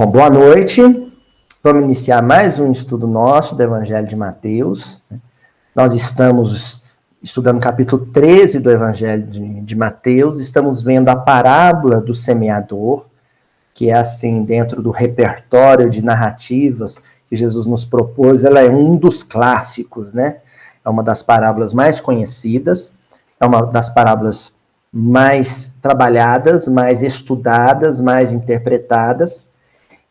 Bom, boa noite. Vamos iniciar mais um estudo nosso do Evangelho de Mateus. Nós estamos estudando o capítulo 13 do Evangelho de Mateus. Estamos vendo a parábola do semeador, que é assim, dentro do repertório de narrativas que Jesus nos propôs, ela é um dos clássicos, né? É uma das parábolas mais conhecidas, é uma das parábolas mais trabalhadas, mais estudadas, mais interpretadas.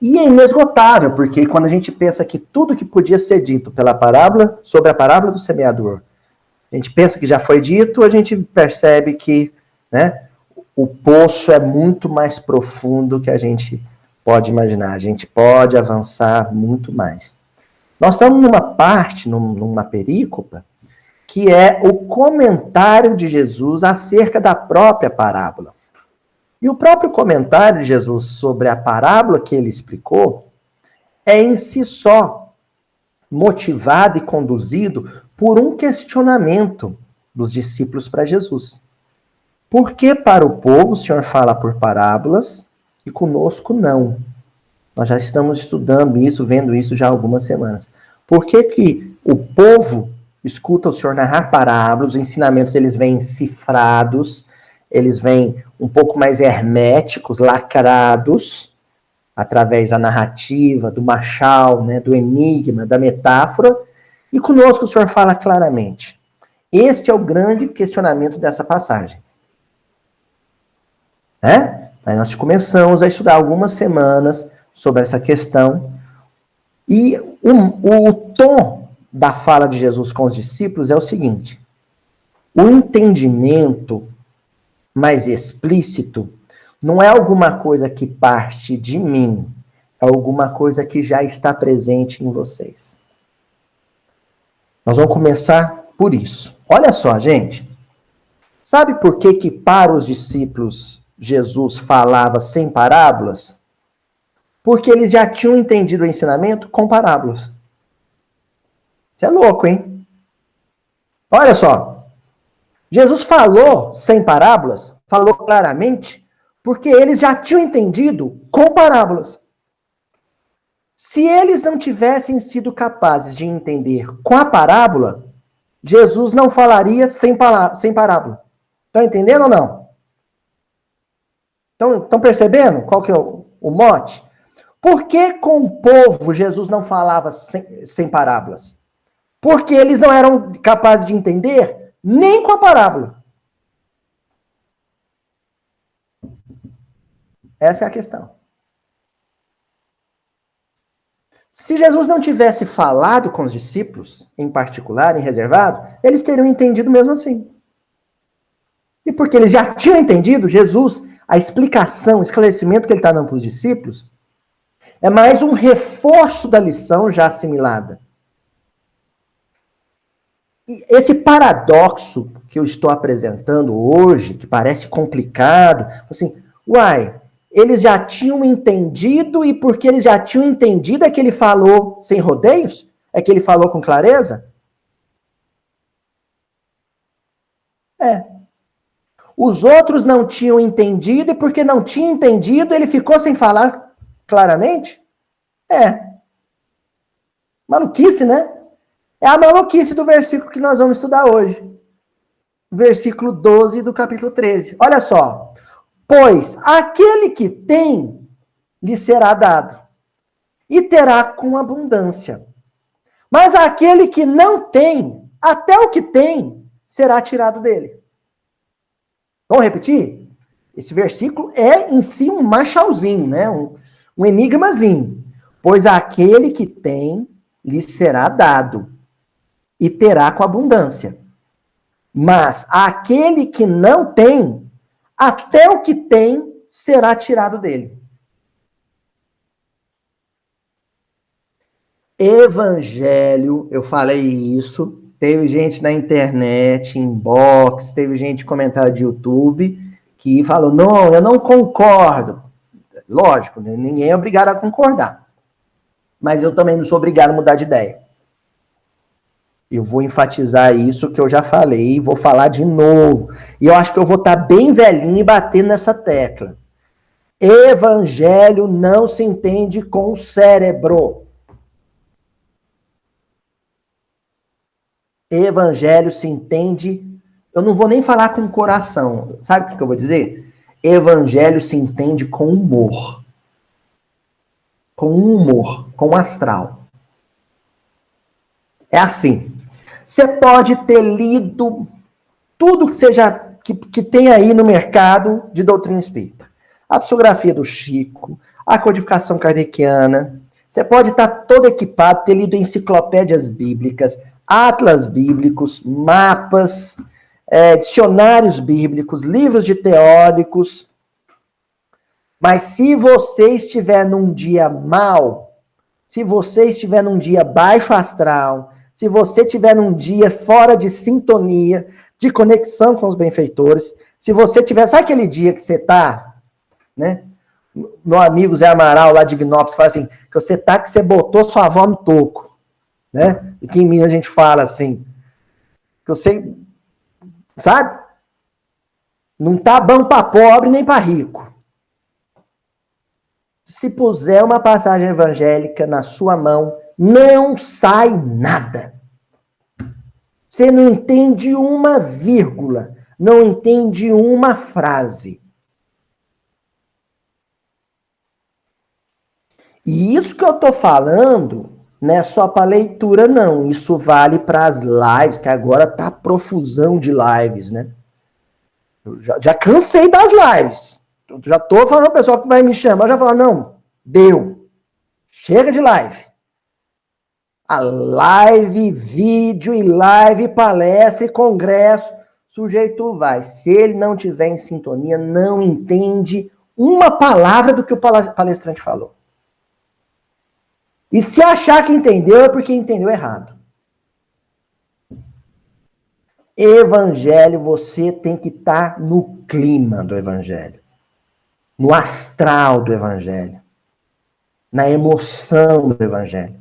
E é inesgotável, porque quando a gente pensa que tudo que podia ser dito pela parábola, sobre a parábola do semeador, a gente pensa que já foi dito, a gente percebe que, né, o poço é muito mais profundo que a gente pode imaginar. A gente pode avançar muito mais. Nós estamos numa parte, numa perícopa, que é o comentário de Jesus acerca da própria parábola. E o próprio comentário de Jesus sobre a parábola que ele explicou é em si só motivado e conduzido por um questionamento dos discípulos para Jesus. Por que para o povo o Senhor fala por parábolas e conosco não? Nós já estamos estudando isso, vendo isso já há algumas semanas. Por que o povo escuta o Senhor narrar parábolas, os ensinamentos eles vêm cifrados, eles vêm um pouco mais herméticos, lacrados, através da narrativa, do machal, né, do enigma, da metáfora, e conosco o Senhor fala claramente. Este é o grande questionamento dessa passagem. Né? Aí nós começamos a estudar algumas semanas sobre essa questão, e o tom da fala de Jesus com os discípulos é o seguinte: o entendimento mais explícito não é alguma coisa que parte de mim, é alguma coisa que já está presente em vocês. Nós vamos começar por isso. Olha só, gente. Sabe por que para os discípulos Jesus falava sem parábolas? Porque eles já tinham entendido o ensinamento com parábolas. Isso é louco, hein? Olha só. Jesus falou sem parábolas, falou claramente, porque eles já tinham entendido com parábolas. Se eles não tivessem sido capazes de entender com a parábola, Jesus não falaria sem parábola. Estão entendendo ou não? Estão percebendo qual que é o mote? Por que com o povo Jesus não falava sem parábolas? Porque eles não eram capazes de entender nem com a parábola. Essa é a questão. Se Jesus não tivesse falado com os discípulos, em particular, em reservado, eles teriam entendido mesmo assim. E porque eles já tinham entendido, Jesus, a explicação, o esclarecimento que ele está dando para os discípulos, é mais um reforço da lição já assimilada. E esse paradoxo que eu estou apresentando hoje, que parece complicado, assim, eles já tinham entendido, e porque eles já tinham entendido é que ele falou sem rodeios? É que ele falou com clareza? É. Os outros não tinham entendido, e porque não tinha entendido, ele ficou sem falar claramente? É. Maluquice, né? É a maluquice do versículo que nós vamos estudar hoje. Versículo 12 do capítulo 13. Olha só. Pois aquele que tem, lhe será dado, e terá com abundância. Mas aquele que não tem, até o que tem, será tirado dele. Vamos repetir? Esse versículo é em si um machalzinho, né? Um enigmazinho. Pois aquele que tem, lhe será dado, e terá com abundância. Mas aquele que não tem, até o que tem será tirado dele. Evangelho, eu falei isso, teve gente na internet, inbox, teve gente em comentário de YouTube, que falou, não, eu não concordo. Lógico, ninguém é obrigado a concordar. Mas eu também não sou obrigado a mudar de ideia. Eu vou enfatizar isso que eu já falei e vou falar de novo. E eu acho que eu vou estar bem velhinho e batendo nessa tecla. Evangelho não se entende com o cérebro. Evangelho se entende, eu não vou nem falar com o coração. Sabe o que eu vou dizer? Evangelho se entende com humor. Com humor, com astral. É assim. Você pode ter lido tudo que seja que tem aí no mercado de doutrina espírita. A psicografia do Chico, a codificação kardeciana. Você pode estar todo equipado, ter lido enciclopédias bíblicas, atlas bíblicos, mapas, dicionários bíblicos, livros de teóricos. Mas se você estiver num dia mal, se você estiver num dia baixo astral, se você estiver num dia fora de sintonia, de conexão com os benfeitores, se você tiver, sabe aquele dia que você tá, né? Meu amigo Zé Amaral, lá de Vinópolis, fala assim, que você tá que você botou sua avó no toco, né? E que em Minas a gente fala assim, que você, sabe? Não tá bom para pobre nem para rico. Se puser uma passagem evangélica na sua mão, não sai nada. Você não entende uma vírgula, não entende uma frase. E isso que eu estou falando não é só para leitura, não. Isso vale para as lives, que agora tá profusão de lives, né? Eu já cansei das lives. Eu já estou falando, o pessoal que vai me chamar, já fala, não, deu. Chega de live. A live, vídeo e live, palestra e congresso, o sujeito vai. Se ele não tiver em sintonia, não entende uma palavra do que o palestrante falou. E se achar que entendeu, é porque entendeu errado. Evangelho, você tem que estar no clima do evangelho. No astral do evangelho. Na emoção do evangelho.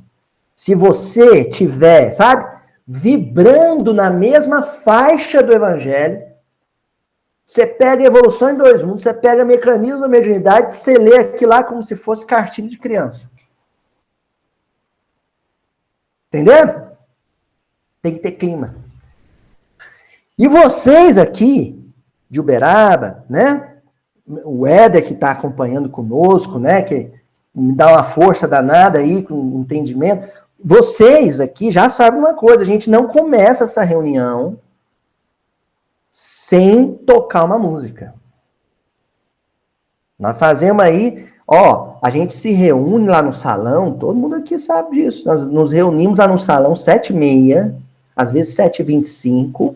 Se você tiver, sabe, vibrando na mesma faixa do evangelho, você pega a evolução em dois mundos, você pega mecanismos da mediunidade, você lê aquilo lá como se fosse cartilha de criança. Entendeu? Tem que ter clima. E vocês aqui, de Uberaba, né? O Éder que está acompanhando conosco, né? Que me dá uma força danada aí, com entendimento. Vocês aqui já sabem uma coisa, a gente não começa essa reunião sem tocar uma música. Nós fazemos aí, a gente se reúne lá no salão, todo mundo aqui sabe disso, nós nos reunimos lá no salão 7h30, às vezes 7h25,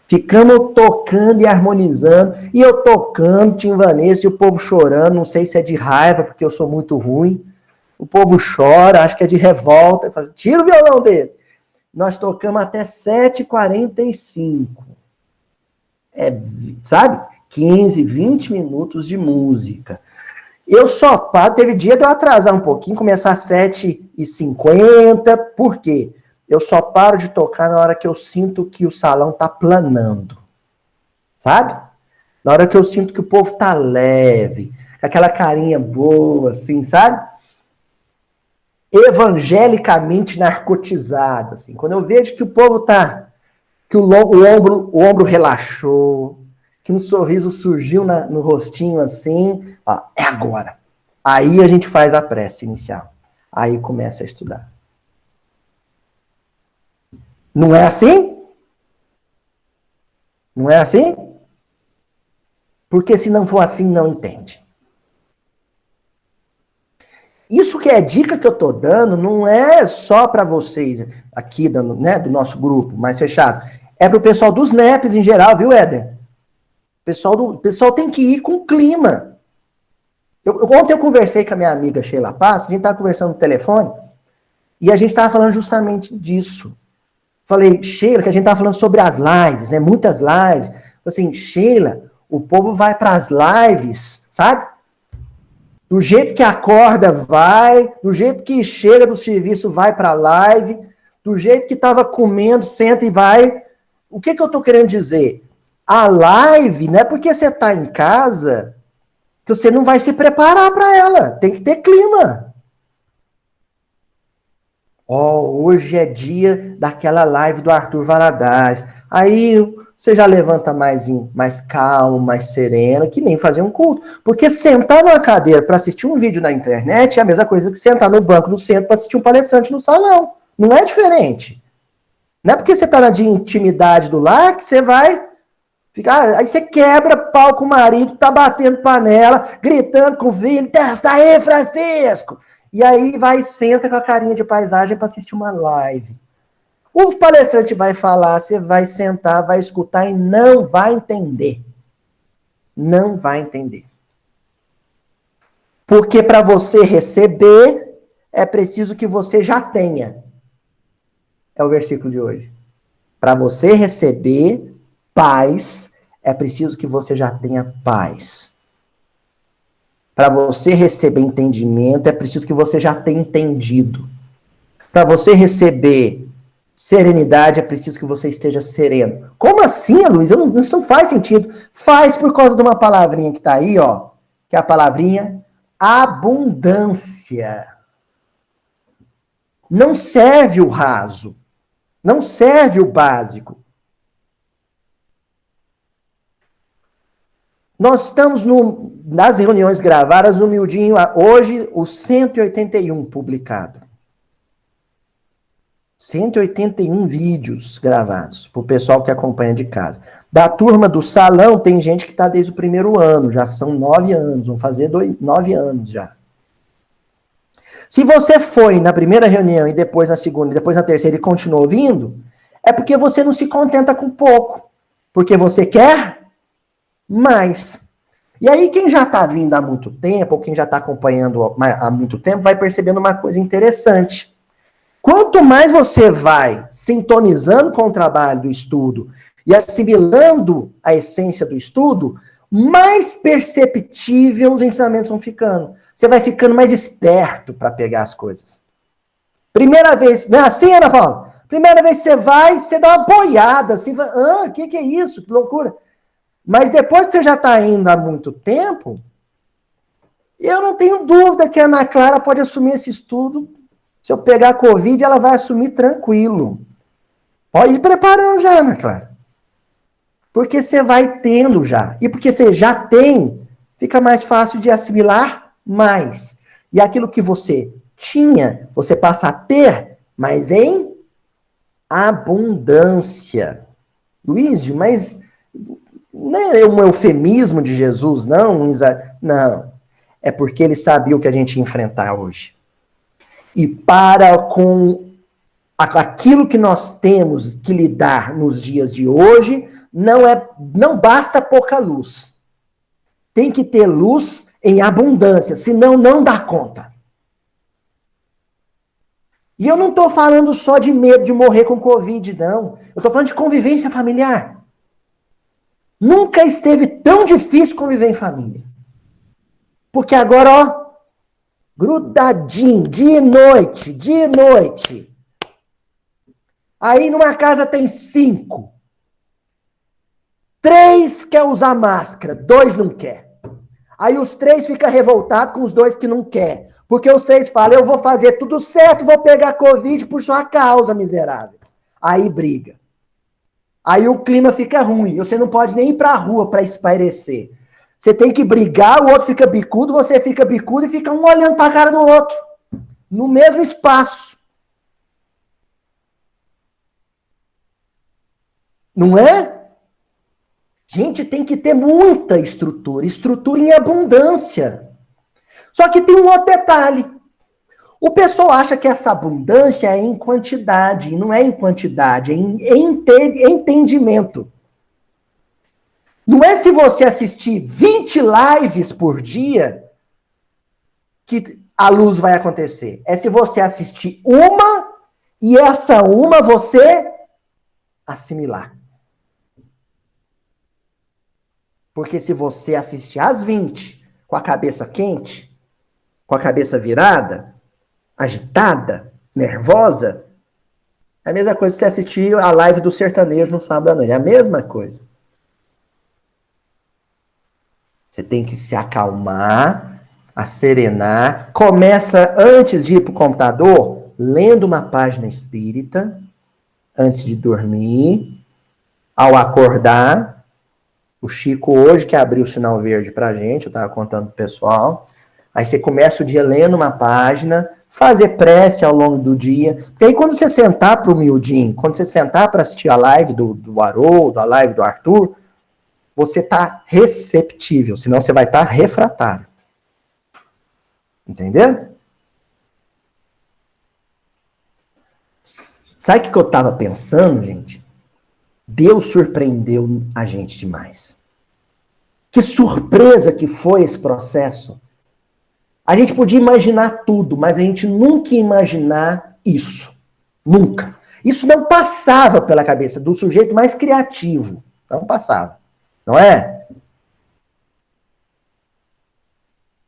ficamos tocando e harmonizando, e eu tocando, Tim Vanessa, e o povo chorando, não sei se é de raiva, porque eu sou muito ruim. O povo chora, acho que é de revolta. Faz, tira o violão dele. Nós tocamos até 7h45. Sabe? 15, 20 minutos de música. Eu só paro, teve dia de eu atrasar um pouquinho, começar às 7h50. Por quê? Eu só paro de tocar na hora que eu sinto que o salão tá planando. Sabe? Na hora que eu sinto que o povo tá leve. Aquela carinha boa, assim, sabe? Evangelicamente narcotizado, assim. Quando eu vejo que o povo tá, que o ombro relaxou, que um sorriso surgiu no rostinho assim, é agora. Aí a gente faz a prece inicial. Aí começa a estudar. Não é assim? Não é assim? Porque se não for assim, não entende. Isso que é dica que eu tô dando não é só para vocês aqui do nosso grupo mais fechado. É pro pessoal dos NEPs em geral, viu, Éder? O pessoal tem que ir com clima. Ontem eu conversei com a minha amiga Sheila Passo, a gente tava conversando no telefone, e a gente tava falando justamente disso. Falei, Sheila, que a gente tava falando sobre as lives, né? Muitas lives. Assim, Sheila, o povo vai para as lives, sabe? Do jeito que acorda, vai. Do jeito que chega do serviço, vai para a live. Do jeito que estava comendo, senta e vai. O que eu estou querendo dizer? A live, não é porque você está em casa que você não vai se preparar para ela. Tem que ter clima. Hoje é dia daquela live do Arthur Valadares. Aí você já levanta mais calmo, mais sereno, que nem fazer um culto. Porque sentar numa cadeira para assistir um vídeo na internet é a mesma coisa que sentar no banco do centro para assistir um palestrante no salão. Não é diferente. Não é porque você está na intimidade do lar que você vai ficar. Aí você quebra pau com o marido, tá batendo panela, gritando com o filho, tá aí, Francisco! E aí vai e senta com a carinha de paisagem para assistir uma live. O palestrante vai falar, você vai sentar, vai escutar e não vai entender. Não vai entender. Porque para você receber, é preciso que você já tenha. É o versículo de hoje. Para você receber paz, é preciso que você já tenha paz. Para você receber entendimento, é preciso que você já tenha entendido. Para você receber serenidade, é preciso que você esteja sereno. Como assim, Luiz? Isso não faz sentido. Faz por causa de uma palavrinha que está aí, ó, que é a palavrinha abundância. Não serve o raso. Não serve o básico. Nós estamos nas reuniões gravadas, no miudinho, hoje, o 181 publicado. 181 vídeos gravados, para o pessoal que acompanha de casa. Da turma do salão, tem gente que está desde o primeiro ano, já são 9 anos, vão fazer 9 anos já. Se você foi na primeira reunião, e depois na segunda, e depois na terceira, e continuou ouvindo, é porque você não se contenta com pouco, porque você quer mais. E aí, quem já está vindo há muito tempo, ou quem já está acompanhando há muito tempo, vai percebendo uma coisa interessante. Quanto mais você vai sintonizando com o trabalho do estudo e assimilando a essência do estudo, mais perceptível os ensinamentos vão ficando. Você vai ficando mais esperto para pegar as coisas. Primeira vez, não é assim, Ana Paula? Primeira vez que você dá uma boiada, assim, o que é isso? Que loucura. Mas depois que você já está indo há muito tempo, eu não tenho dúvida que a Ana Clara pode assumir esse estudo. Se eu pegar a Covid, ela vai assumir tranquilo. Pode ir preparando já, Ana Clara. Porque você vai tendo já. E porque você já tem, fica mais fácil de assimilar mais. E aquilo que você tinha, você passa a ter, mas em abundância. Luiz, mas não é um eufemismo de Jesus, não? Não. É porque ele sabia o que a gente ia enfrentar hoje. E para com aquilo que nós temos que lidar nos dias de hoje, não basta pouca luz. Tem que ter luz em abundância, senão não dá conta. E eu não estou falando só de medo de morrer com Covid, não. Eu estou falando de convivência familiar. Nunca esteve tão difícil conviver em família. Porque agora, ó, grudadinho, dia e noite. Aí numa casa tem 5. 3 quer usar máscara, 2 não quer. Aí os 3 ficam revoltados com os 2 que não quer. Porque os 3 falam, eu vou fazer tudo certo, vou pegar Covid por sua causa, miserável. Aí briga. Aí o clima fica ruim. Você não pode nem ir pra rua para espairecer. Você tem que brigar, o outro fica bicudo, você fica bicudo e fica um olhando para a cara do outro. No mesmo espaço. Não é? Gente, tem que ter muita estrutura. Estrutura em abundância. Só que tem um outro detalhe. O pessoal acha que essa abundância é em quantidade. E não é em quantidade, é em entendimento. Não é se você assistir 20 lives por dia que a luz vai acontecer. É se você assistir uma e essa uma você assimilar. Porque se você assistir às 20 com a cabeça quente, com a cabeça virada, agitada, nervosa, é a mesma coisa que você assistir a live do sertanejo no sábado à noite. É a mesma coisa. Você tem que se acalmar, serenar. Começa, antes de ir para o computador, lendo uma página espírita, antes de dormir, ao acordar. O Chico hoje que abriu o sinal verde pra gente, eu estava contando pro pessoal. Aí você começa o dia lendo uma página, fazer prece ao longo do dia. Porque aí quando você sentar pro miudinho, quando você sentar para assistir a live do Haroldo, a live do Arthur, você tá receptível, senão você vai estar refratário. Entendeu? Sabe o que eu tava pensando, gente? Deus surpreendeu a gente demais. Que surpresa que foi esse processo. A gente podia imaginar tudo, mas a gente nunca ia imaginar isso. Nunca. Isso não passava pela cabeça do sujeito mais criativo. Não passava. Não é?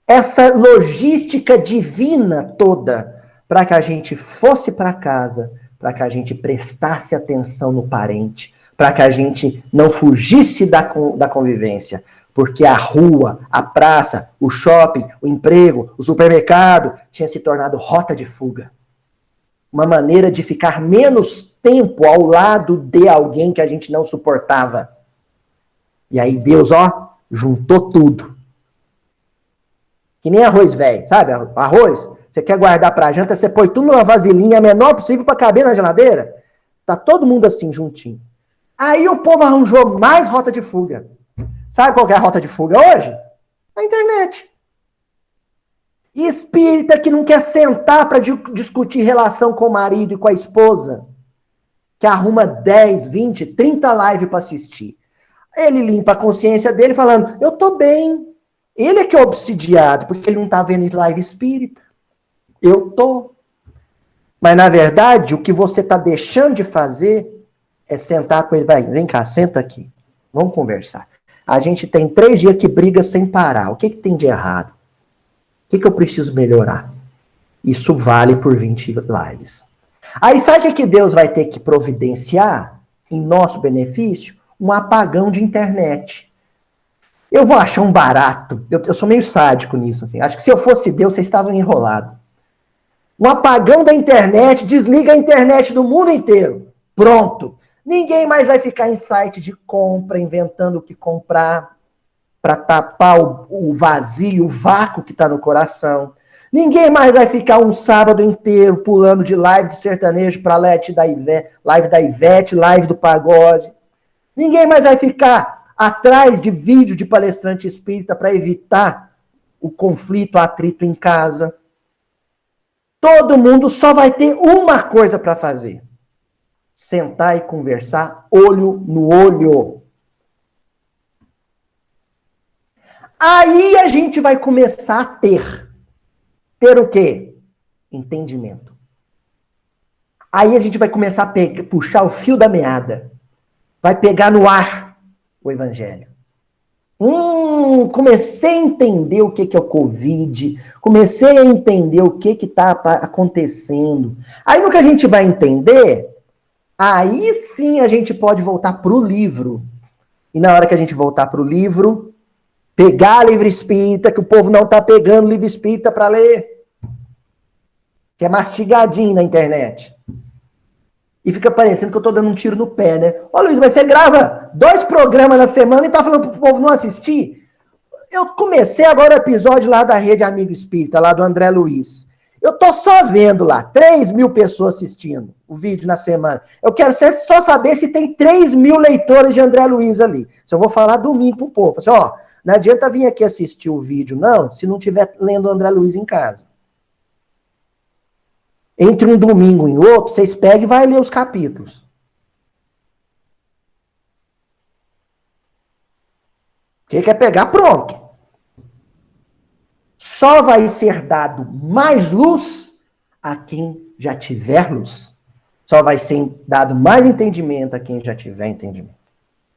Essa logística divina toda para que a gente fosse para casa, para que a gente prestasse atenção no parente, para que a gente não fugisse da convivência. Porque a rua, a praça, o shopping, o emprego, o supermercado tinha se tornado rota de fuga. Uma maneira de ficar menos tempo ao lado de alguém que a gente não suportava. E aí Deus, ó, juntou tudo. Que nem arroz velho, sabe? Arroz, você quer guardar pra janta, você põe tudo numa vasilhinha menor possível para caber na geladeira. Tá todo mundo assim, juntinho. Aí o povo arranjou mais rota de fuga. Sabe qual que é a rota de fuga hoje? A internet. E espírita que não quer sentar para discutir relação com o marido e com a esposa, que arruma 10, 20, 30 lives para assistir. Ele limpa a consciência dele falando, eu tô bem. Ele é que é obsidiado, porque ele não tá vendo live espírita. Eu tô. Mas, na verdade, o que você tá deixando de fazer é sentar com ele. Vai, vem cá, senta aqui. Vamos conversar. A gente tem 3 dias que briga sem parar. O que tem de errado? O que eu preciso melhorar? Isso vale por 20 lives. Aí sabe o que Deus vai ter que providenciar, em nosso benefício? Um apagão de internet. Eu vou achar um barato. Eu sou meio sádico nisso. Assim. Acho que se eu fosse Deus, vocês estavam enrolados. Um apagão da internet, desliga a internet do mundo inteiro. Pronto. Ninguém mais vai ficar em site de compra, inventando o que comprar, para tapar o vazio, o vácuo que está no coração. Ninguém mais vai ficar um sábado inteiro pulando de live de sertanejo para live da Ivete, live do pagode. Ninguém mais vai ficar atrás de vídeo de palestrante espírita para evitar o conflito, o atrito em casa. Todo mundo só vai ter uma coisa para fazer. Sentar e conversar olho no olho. Aí a gente vai começar a ter. Ter o quê? Entendimento. Aí a gente vai começar a puxar o fio da meada. Vai pegar no ar o evangelho. Comecei a entender o que é o Covid. Comecei a entender o que está acontecendo. Aí no que a gente vai entender... Aí sim a gente pode voltar para o livro. E na hora que a gente voltar para o livro, pegar livro espírita, que o povo não está pegando livro espírita para ler. Que é mastigadinho na internet. E fica parecendo que eu estou dando um tiro no pé, né? Ô Luiz, mas você grava 2 programas na semana e tá falando pro povo não assistir? Eu comecei agora o episódio lá da Rede Amigo Espírita, lá do André Luiz. Eu tô só vendo lá, 3.000 pessoas assistindo o vídeo na semana. Eu quero só saber se tem 3.000 leitores de André Luiz ali. Se eu vou falar domingo pro povo. Assim, ó, não adianta vir aqui assistir o vídeo, não, se não estiver lendo André Luiz em casa. Entre um domingo e outro, vocês pegam e vai ler os capítulos. Quem quer pegar, pronto. Só vai ser dado mais luz a quem já tiver luz. Só vai ser dado mais entendimento a quem já tiver entendimento.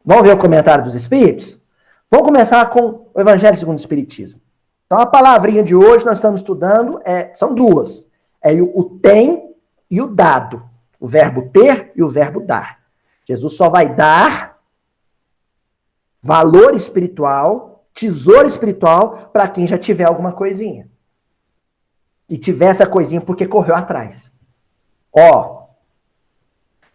Vamos ver o comentário dos Espíritos? Vamos começar com o Evangelho segundo o Espiritismo. Então, a palavrinha de hoje nós estamos estudando, são 2. É o tem e o dado. O verbo ter e o verbo dar. Jesus só vai dar valor espiritual tesouro espiritual para quem já tiver alguma coisinha. E tiver essa coisinha porque correu atrás. Ó,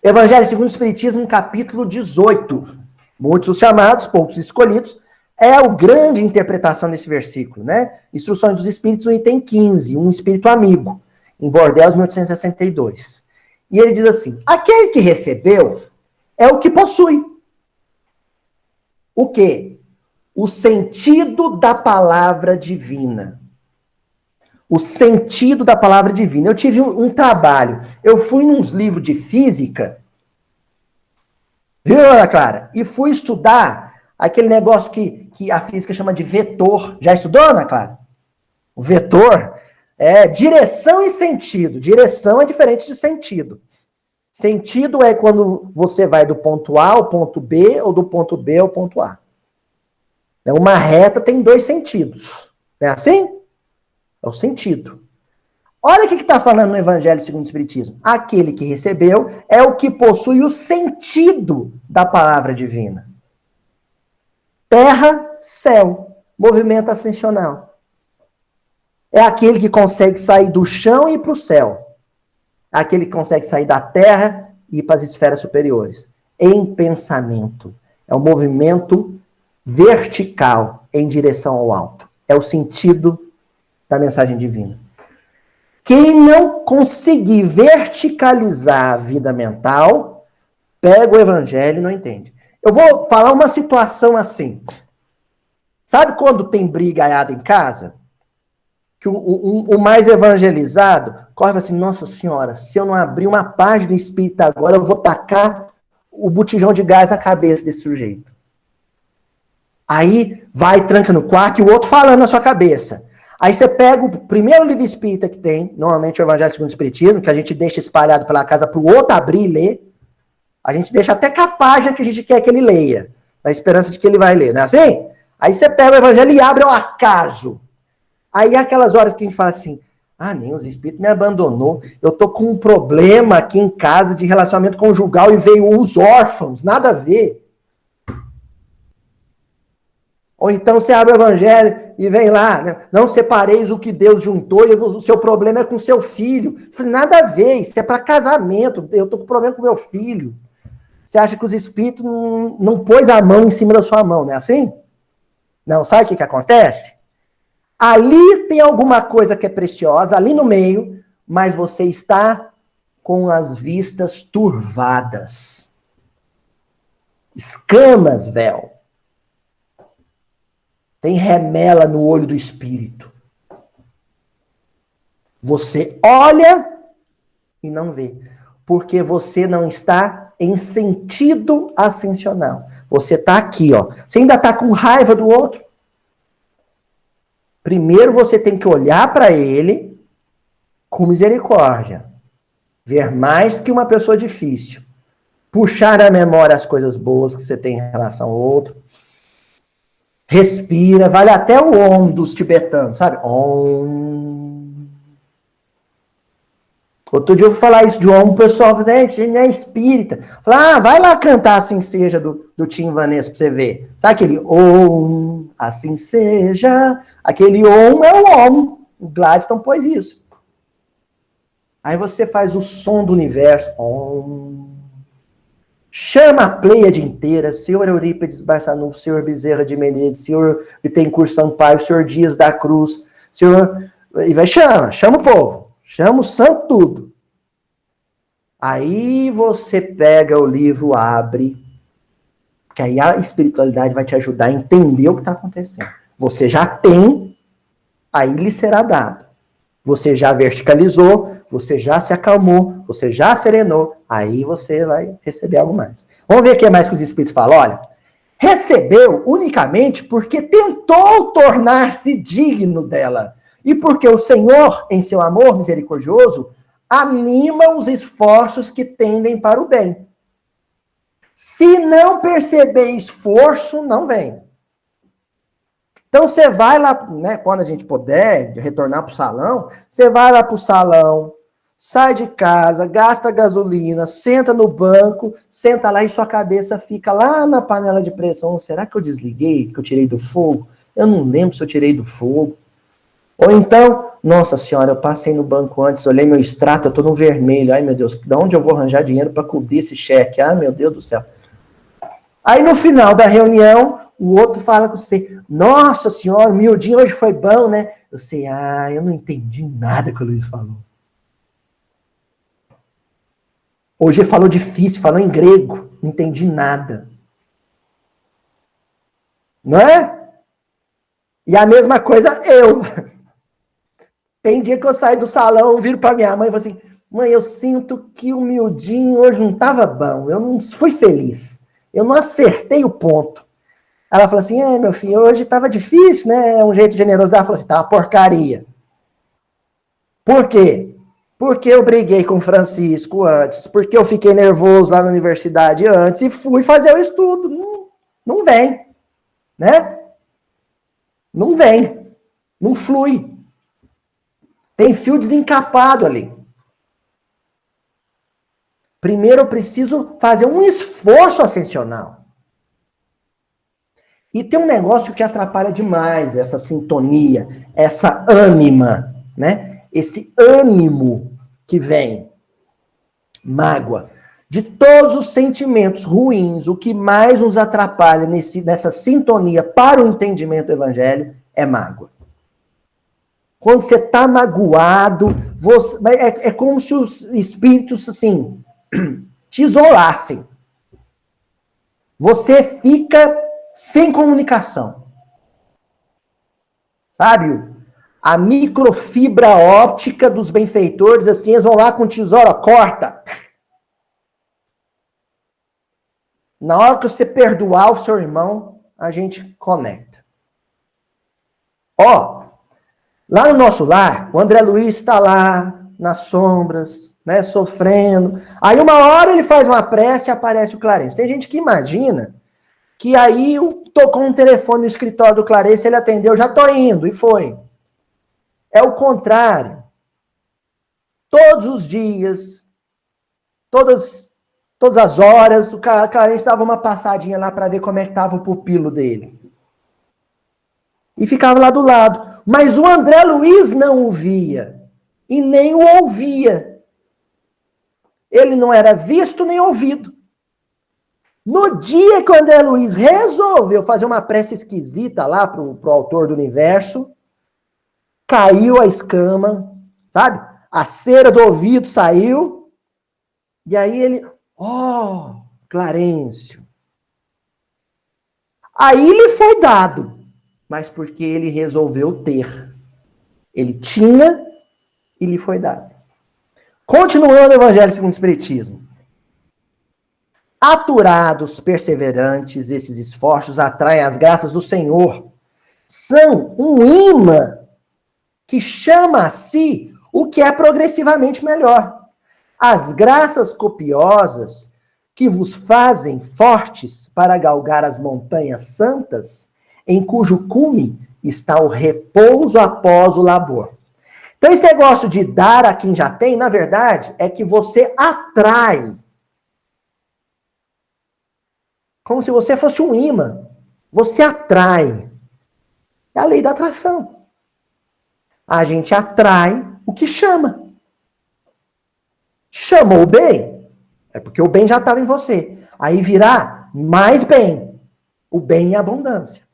Evangelho segundo o Espiritismo, capítulo 18. Muitos os chamados, poucos escolhidos. É a grande interpretação desse versículo, né? Instruções dos Espíritos, no item 15, um espírito amigo, em Bordeaux, 1862. E ele diz assim, aquele que recebeu é o que possui. O quê? O sentido da palavra divina. O sentido da palavra divina. Eu tive um trabalho. Eu fui nos livros de física, viu, Ana Clara? E fui estudar aquele negócio que a física chama de vetor. Já estudou, Ana Clara? O vetor é direção e sentido. Direção é diferente de sentido. Sentido é quando você vai do ponto A ao ponto B, ou do ponto B ao ponto A. Uma reta tem dois sentidos. Não é assim? É o sentido. Olha o que está falando no Evangelho segundo o Espiritismo. Aquele que recebeu é o que possui o sentido da palavra divina. Terra, céu. Movimento ascensional. É aquele que consegue sair do chão e ir para o céu. É aquele que consegue sair da terra e ir para as esferas superiores. Em pensamento. É um movimento vertical em direção ao alto. É o sentido da mensagem divina. Quem não conseguir verticalizar a vida mental, pega o evangelho e não entende. Eu vou falar uma situação assim. Sabe quando tem brigaiada em casa? Que o mais evangelizado corre e fala assim, nossa senhora, se eu não abrir uma página espírita agora, eu vou tacar o botijão de gás na cabeça desse sujeito. Aí vai, tranca no quarto e o outro falando na sua cabeça. Aí você pega o primeiro livro espírita que tem, normalmente o Evangelho segundo o Espiritismo, que a gente deixa espalhado pela casa para o outro abrir e ler. A gente deixa até com a página que a gente quer que ele leia, na esperança de que ele vai ler, não é assim? Aí você pega o Evangelho e abre ao acaso. Aí é aquelas horas que a gente fala assim, nem, os espíritos me abandonou, eu tô com um problema aqui em casa de relacionamento conjugal e veio os órfãos, nada a ver. Ou então você abre o evangelho e vem lá, né? Não separeis o que Deus juntou e o seu problema é com seu filho. Nada a ver, isso é para casamento, eu tô com problema com meu filho. Você acha que os espíritos não pôs a mão em cima da sua mão, não é assim? Não, sabe o que acontece? Ali tem alguma coisa que é preciosa, ali no meio, mas você está com as vistas turvadas. Escamas, véu. Tem remela no olho do espírito. Você olha e não vê. Porque você não está em sentido ascensional. Você está aqui, ó. Você ainda está com raiva do outro. Primeiro você tem que olhar para ele com misericórdia. Ver mais que uma pessoa difícil. Puxar à memória as coisas boas que você tem em relação ao outro. Respira, vale até o Om dos tibetanos, sabe? Om. Outro dia eu vou falar isso de Om, o pessoal fala, gente é espírita. Fala, vai lá cantar Assim Seja do Tim Vanessa pra você ver. Sabe aquele Om, assim seja? Aquele Om é o Om. O Gladstone pôs isso. Aí você faz o som do universo. Om. Chama a Pleiade inteira, senhor Eurípides Barçanufo, senhor Bezerra de Menezes, senhor Bittencourt Sampaio, senhor Dias da Cruz, senhor... E vai, chama o povo, chama o santo tudo. Aí você pega o livro, abre, que aí a espiritualidade vai te ajudar a entender o que está acontecendo. Você já tem, aí lhe será dado. Você já verticalizou, você já se acalmou, você já serenou, aí você vai receber algo mais. Vamos ver o que mais que os espíritos falam. Olha, recebeu unicamente porque tentou tornar-se digno dela. E porque o Senhor, em seu amor misericordioso, anima os esforços que tendem para o bem. Se não perceber esforço, não vem. Então você vai lá, né, quando a gente puder retornar para o salão, você vai lá para o salão, sai de casa, gasta gasolina, senta no banco, senta lá e sua cabeça fica lá na panela de pressão. Será que eu desliguei, que eu tirei do fogo? eu não lembro se eu tirei do fogo. Ou então, nossa senhora, eu passei no banco antes, olhei meu extrato, eu tô no vermelho. Ai, meu Deus, de onde eu vou arranjar dinheiro para cobrir esse cheque? Ai, meu Deus do céu. Aí, no final da reunião, o outro fala com você, nossa senhora, o miudinho hoje foi bom, né? Eu sei, eu não entendi nada que o Luiz falou. Hoje ele falou difícil, falou em grego, não entendi nada. Não é? E a mesma coisa eu. Tem dia que eu saio do salão, eu viro pra minha mãe e falo assim, mãe, eu sinto que o miudinho hoje não estava bom, eu não fui feliz, eu não acertei o ponto. Ela falou assim, meu filho, hoje estava difícil, né? É um jeito generoso. Ela falou assim, tá uma porcaria. Por quê? Porque eu briguei com o Francisco antes, porque eu fiquei nervoso lá na universidade antes e fui fazer o estudo. Não vem, né? Não vem, não flui. Tem fio desencapado ali. Primeiro eu preciso fazer um esforço ascensional. E tem um negócio que atrapalha demais essa sintonia, essa ânima, né? Esse ânimo que vem. Mágoa. De todos os sentimentos ruins, o que mais nos atrapalha nessa sintonia para o entendimento do evangelho é mágoa. Quando você está magoado, é como se os espíritos, assim, te isolassem. Você fica sem comunicação. Sabe? A microfibra óptica dos benfeitores, assim, eles vão lá com tesoura, corta. Na hora que você perdoar o seu irmão, a gente conecta. Lá no nosso lar, o André Luiz está lá, nas sombras, né, sofrendo. Aí uma hora ele faz uma prece e aparece o Clarence. Tem gente que imagina que aí tocou um telefone no escritório do Clarence, ele atendeu, já tô indo, e foi. É o contrário. Todos os dias, todas as horas, o Clarence dava uma passadinha lá para ver como é que estava o pupilo dele. E ficava lá do lado. Mas o André Luiz não o via. E nem o ouvia. Ele não era visto nem ouvido. No dia que o André Luiz resolveu fazer uma prece esquisita lá pro autor do universo, caiu a escama, sabe? A cera do ouvido saiu. E aí ele, Clarencio. Aí lhe foi dado, mas porque ele resolveu ter. Ele tinha e lhe foi dado. Continuando o Evangelho segundo o Espiritismo. Aturados, perseverantes, esses esforços atraem as graças do Senhor. São um imã que chama a si o que é progressivamente melhor. As graças copiosas que vos fazem fortes para galgar as montanhas santas, em cujo cume está o repouso após o labor. Então, esse negócio de dar a quem já tem, na verdade, é que você atrai. Como se você fosse um imã. Você atrai. É a lei da atração. A gente atrai o que chama. Chamou o bem, é porque o bem já estava em você. Aí virá mais bem. O bem em abundância.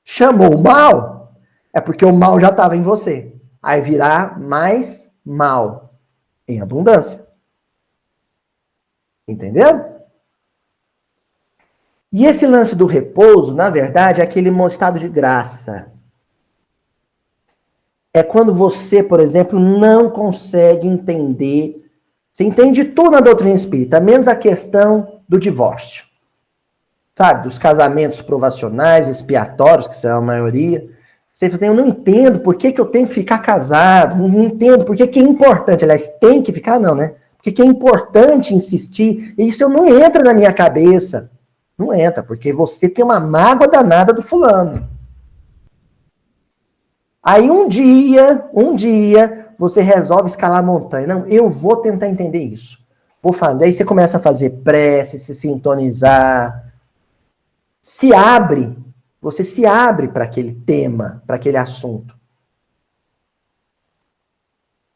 Chamou o mal, é porque o mal já estava em você. Aí virá mais mal em abundância. Entendeu? E esse lance do repouso, na verdade, é aquele estado de graça. É quando você, por exemplo, não consegue entender. Você entende tudo na doutrina espírita, menos a questão do divórcio. Sabe? Dos casamentos provacionais, expiatórios, que são a maioria. Você fala assim, eu não entendo por que eu tenho que ficar casado. Não entendo por que é importante. Aliás, tem que ficar, não, né? Porque é importante insistir. Isso não entra na minha cabeça. Não entra, porque você tem uma mágoa danada do fulano. Aí um dia, você resolve escalar a montanha. Não, eu vou tentar entender isso. Vou fazer. Aí você começa a fazer prece, se sintonizar. Se abre. Você se abre para aquele tema, para aquele assunto.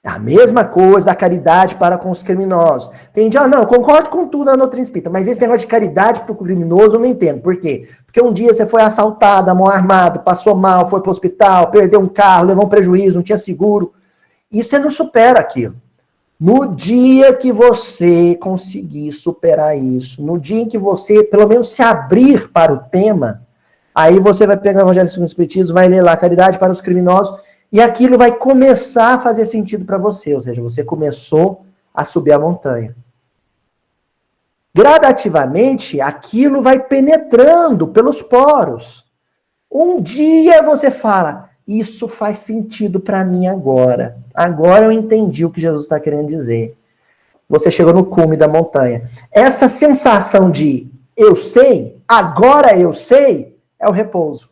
É a mesma coisa da caridade para com os criminosos. Entende? Não, eu concordo com tudo na doutrina espírita, mas esse negócio de caridade para o criminoso eu não entendo. Por quê? Porque um dia você foi assaltado, mão armada, passou mal, foi para o hospital, perdeu um carro, levou um prejuízo, não tinha seguro. E você não supera aquilo. No dia que você conseguir superar isso, no dia em que você, pelo menos, se abrir para o tema, aí você vai pegar o Evangelho segundo o Espiritismo, vai ler lá caridade para os criminosos, e aquilo vai começar a fazer sentido para você, ou seja, você começou a subir a montanha. Gradativamente, aquilo vai penetrando pelos poros. Um dia você fala, isso faz sentido para mim agora. Agora eu entendi o que Jesus está querendo dizer. Você chegou no cume da montanha. Essa sensação de eu sei, agora eu sei, é o repouso.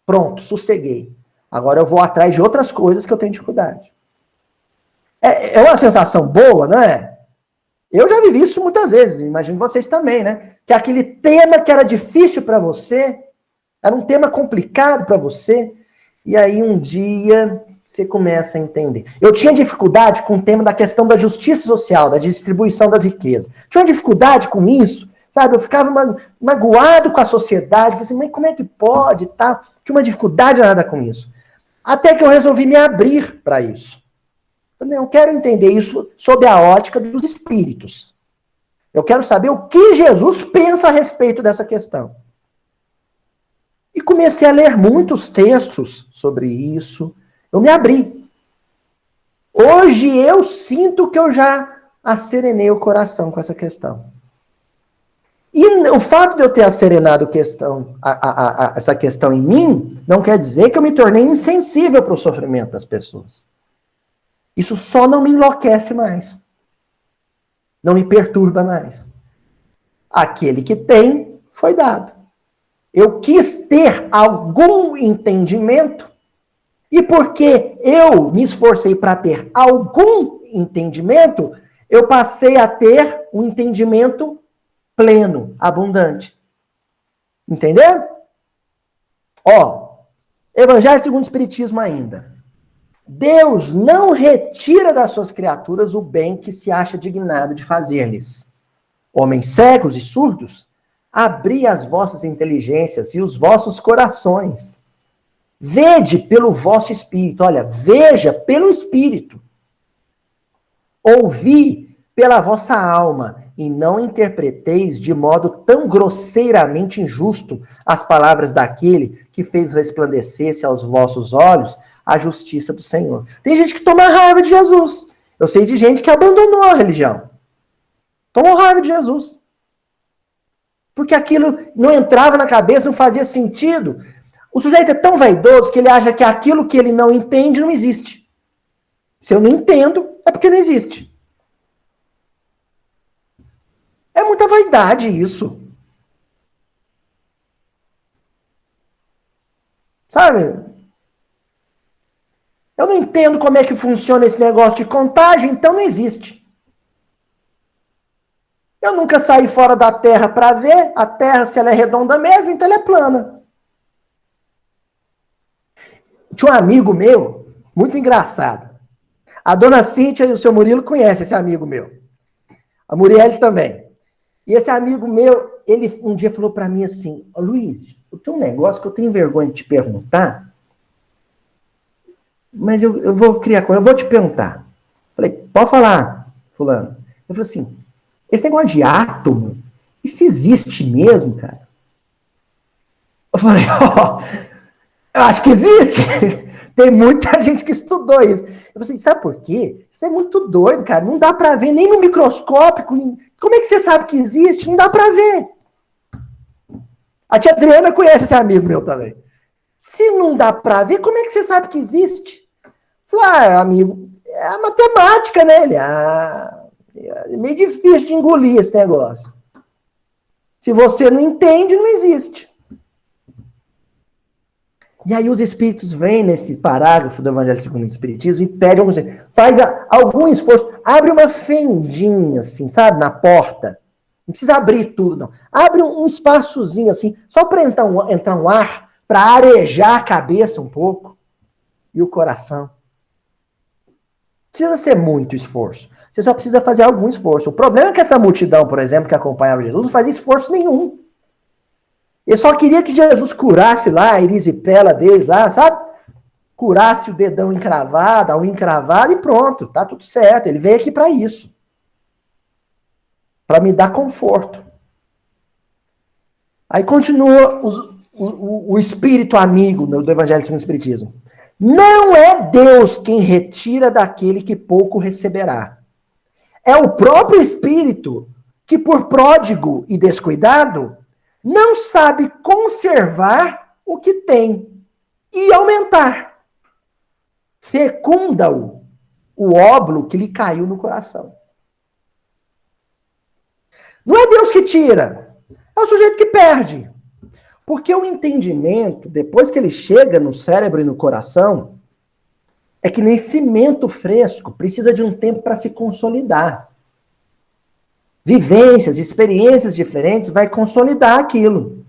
Pronto, sosseguei. Agora eu vou atrás de outras coisas que eu tenho dificuldade. É uma sensação boa, não é? Eu já vivi isso muitas vezes, imagino vocês também, né? Que aquele tema que era difícil para você, era um tema complicado para você, e aí um dia você começa a entender. Eu tinha dificuldade com o tema da questão da justiça social, da distribuição das riquezas. Tinha uma dificuldade com isso, sabe? Eu ficava magoado com a sociedade, falei assim, mas como é que pode, tá? Tinha uma dificuldade nada com isso. Até que eu resolvi me abrir para isso. Eu quero entender isso sob a ótica dos espíritos. Eu quero saber o que Jesus pensa a respeito dessa questão. E comecei a ler muitos textos sobre isso. Eu me abri. Hoje eu sinto que eu já acerenei o coração com essa questão. E o fato de eu ter acerenado essa questão em mim, não quer dizer que eu me tornei insensível para o sofrimento das pessoas. Isso só não me enlouquece mais. Não me perturba mais. Aquele que tem, foi dado. Eu quis ter algum entendimento, e porque eu me esforcei para ter algum entendimento, eu passei a ter um entendimento pleno, abundante. Entendeu? Evangelho segundo o Espiritismo ainda. Deus não retira das suas criaturas o bem que se acha dignado de fazer-lhes. Homens cegos e surdos, abri as vossas inteligências e os vossos corações. Vede pelo vosso espírito. Olha, veja pelo espírito. Ouvi pela vossa alma e não interpreteis de modo tão grosseiramente injusto as palavras daquele que fez resplandecesse aos vossos olhos a justiça do Senhor. Tem gente que toma raiva de Jesus. Eu sei de gente que abandonou a religião. Tomou raiva de Jesus. Porque aquilo não entrava na cabeça, não fazia sentido. O sujeito é tão vaidoso que ele acha que aquilo que ele não entende não existe. Se eu não entendo, é porque não existe. É muita vaidade isso. Sabe? Eu não entendo como é que funciona esse negócio de contágio, então não existe. Eu nunca saí fora da Terra para ver a Terra, se ela é redonda mesmo, então ela é plana. Tinha um amigo meu, muito engraçado. A dona Cíntia e o seu Murilo conhecem esse amigo meu. A Murielle também. E esse amigo meu, ele um dia falou para mim assim, Luiz, eu tenho um negócio que eu tenho vergonha de te perguntar, mas eu vou criar coisa, eu vou te perguntar. Falei, pode falar, fulano. Eu falei assim, esse negócio de átomo, isso existe mesmo, cara? Eu falei, eu acho que existe. Tem muita gente que estudou isso. Eu falei assim, sabe por quê? Isso é muito doido, cara. Não dá pra ver nem no microscópico. Como é que você sabe que existe? Não dá pra ver. A tia Adriana conhece esse amigo meu também. Se não dá pra ver, como é que você sabe que existe? Falei, amigo, é a matemática, né? É meio difícil de engolir esse negócio. Se você não entende, não existe. E aí os espíritos vêm nesse parágrafo do Evangelho segundo o Espiritismo e pedem faz algum esforço, abre uma fendinha, assim, sabe, na porta. Não precisa abrir tudo, não. Abre um espaçozinho assim, só para entrar um ar, para arejar a cabeça um pouco e o coração. Precisa ser muito esforço. Você só precisa fazer algum esforço. O problema é que essa multidão, por exemplo, que acompanhava Jesus, não fazia esforço nenhum. Ele só queria que Jesus curasse lá a erisipela deles lá, sabe? Curasse o dedão encravado, a unha encravada e pronto, tá tudo certo. Ele veio aqui para isso. Para me dar conforto. Aí continua o espírito amigo do Evangelho segundo o Espiritismo. Não é Deus quem retira daquele que pouco receberá. É o próprio espírito que, por pródigo e descuidado, não sabe conservar o que tem e aumentar. Fecunda-o o óbolo que lhe caiu no coração. Não é Deus que tira, é o sujeito que perde. Porque o entendimento, depois que ele chega no cérebro e no coração, é que nem cimento fresco, precisa de um tempo para se consolidar. Vivências, experiências diferentes vai consolidar aquilo.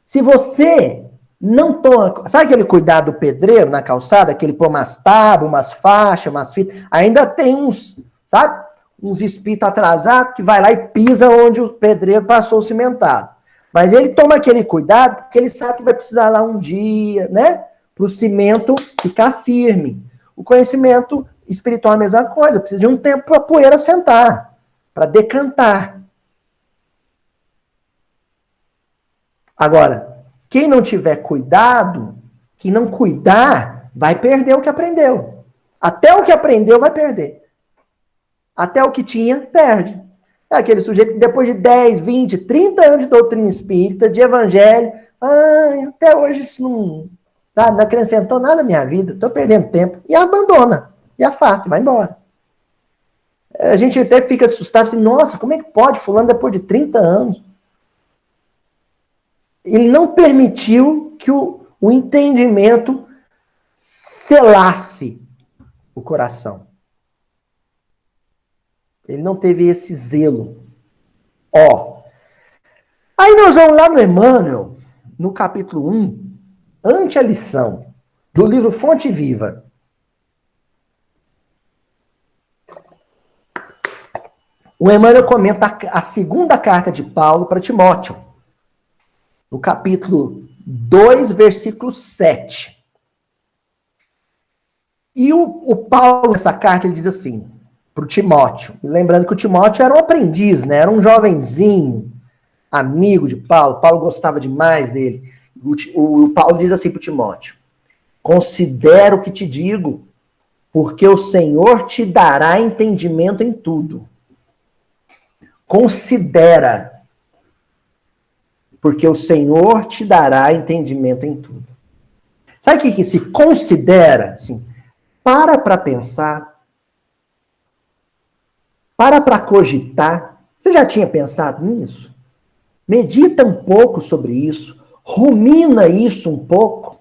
Se você não toma... Sabe aquele cuidado do pedreiro na calçada? Que ele põe umas tábuas, umas faixas, umas fitas. Ainda tem uns, sabe? Uns espíritos atrasados que vai lá e pisa onde o pedreiro passou o cimentado. Mas ele toma aquele cuidado porque ele sabe que vai precisar lá um dia, né? Para o cimento ficar firme. O conhecimento espiritual é a mesma coisa. Precisa de um tempo para a poeira sentar, para decantar. Agora, quem não tiver cuidado, quem não cuidar, vai perder o que aprendeu. Até o que aprendeu vai perder. Até o que tinha, perde. É aquele sujeito que depois de 10, 20, 30 anos de doutrina espírita, de evangelho, até hoje isso não acrescentou nada na minha vida, estou perdendo tempo, e abandona, e afasta, e vai embora. A gente até fica assustado, assim, nossa, como é que pode fulano depois de 30 anos? Ele não permitiu que o entendimento selasse o coração. Ele não teve esse zelo. Aí nós vamos lá no Emmanuel, no capítulo 1, ante a lição, do livro Fonte Viva. O Emmanuel comenta a segunda carta de Paulo para Timóteo, no capítulo 2, versículo 7. E o Paulo, nessa carta, ele diz assim, para o Timóteo, lembrando que o Timóteo era um aprendiz, né? Era um jovenzinho, amigo de Paulo, Paulo gostava demais dele. O Paulo diz assim para o Timóteo, considera o que te digo, porque o Senhor te dará entendimento em tudo. Considera, porque o Senhor te dará entendimento em tudo. Sabe o que se considera? Assim, para pensar, para cogitar. Você já tinha pensado nisso? Medita um pouco sobre isso, rumina isso um pouco.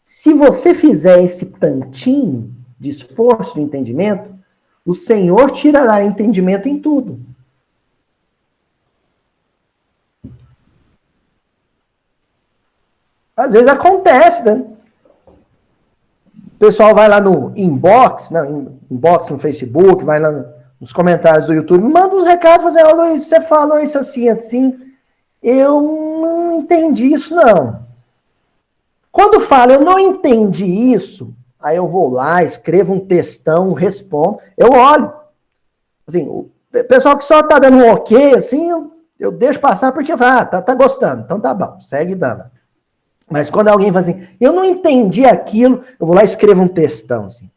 Se você fizer esse tantinho de esforço de entendimento, o Senhor tirará entendimento em tudo. Às vezes acontece, né? O pessoal vai lá no inbox, inbox no Facebook, vai lá nos comentários do YouTube, manda uns recados, fazendo, Luiz, você falou isso assim, assim, eu não entendi isso, não. Quando fala, eu não entendi isso, aí eu vou lá, escrevo um textão, respondo, eu olho. Assim, o pessoal que só tá dando um ok, assim, eu deixo passar porque tá gostando, então tá bom, segue dando. Mas quando alguém fala assim, eu não entendi aquilo, eu vou lá e escrevo um textão, assim.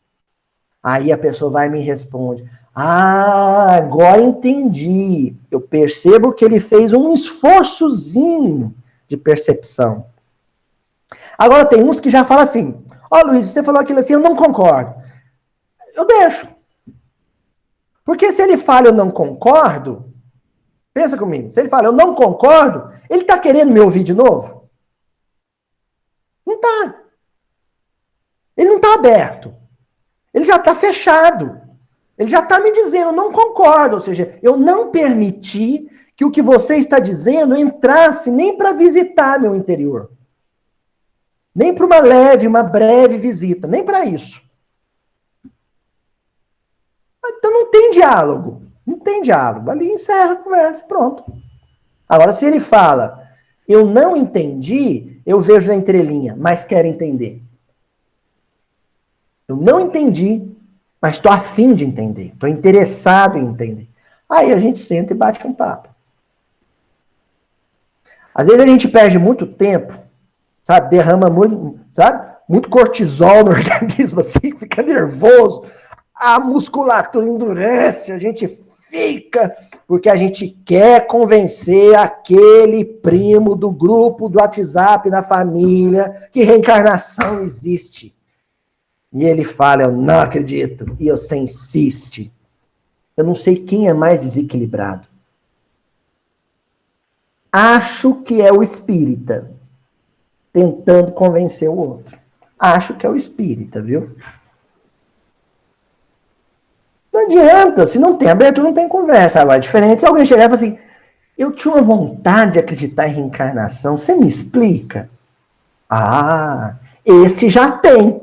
Aí a pessoa vai e me responde, agora entendi. Eu percebo que ele fez um esforçozinho de percepção. Agora tem uns que já falam assim, Luiz, você falou aquilo assim, eu não concordo. Eu deixo. Porque se ele fala eu não concordo, pensa comigo, se ele fala eu não concordo, ele está querendo me ouvir de novo? Não está. Ele não está aberto. Ele já está fechado. Ele já está me dizendo, não concordo. Ou seja, eu não permiti que o que você está dizendo entrasse nem para visitar meu interior. Nem para uma leve, uma breve visita. Nem para isso. Então não tem diálogo. Não tem diálogo. Ali encerra a conversa, pronto. Agora, se ele fala, eu não entendi, eu vejo na entrelinha, mas quero entender. Eu não entendi, mas estou afim de entender. Estou interessado em entender. Aí a gente senta e bate um papo. Às vezes a gente perde muito tempo, sabe? Derrama muito, sabe? Muito cortisol no organismo, assim, fica nervoso. A musculatura endurece, a gente fica, porque a gente quer convencer aquele primo do grupo do WhatsApp da família que reencarnação existe. E ele fala, eu não acredito. E você insiste. Eu não sei quem é mais desequilibrado. Acho que é o espírita tentando convencer o outro. Acho que é o espírita, viu? Não adianta, se não tem abertura, não tem conversa. Agora, é diferente se alguém chegar e falar assim, eu tinha uma vontade de acreditar em reencarnação, você me explica? Ah, esse já tem.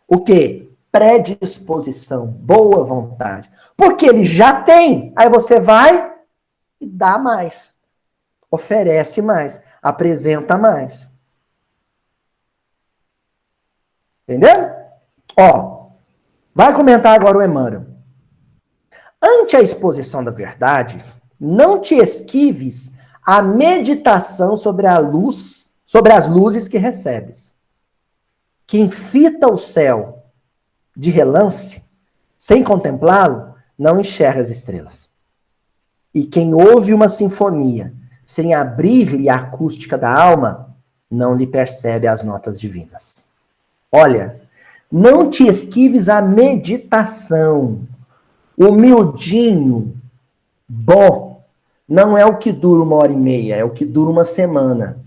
O quê? Predisposição, boa vontade. Porque ele já tem. Aí você vai e dá mais. Oferece mais. Apresenta mais. Entendeu? Ó, vai comentar agora o Emmanuel. Ante a exposição da verdade, não te esquives a meditação sobre a luz, sobre as luzes que recebes. Quem fita o céu de relance, sem contemplá-lo, não enxerga as estrelas. E quem ouve uma sinfonia, sem abrir-lhe a acústica da alma, não lhe percebe as notas divinas. Olha, não te esquives a meditação. Humildinho, bom, não é o que dura 1h30, é o que dura uma semana.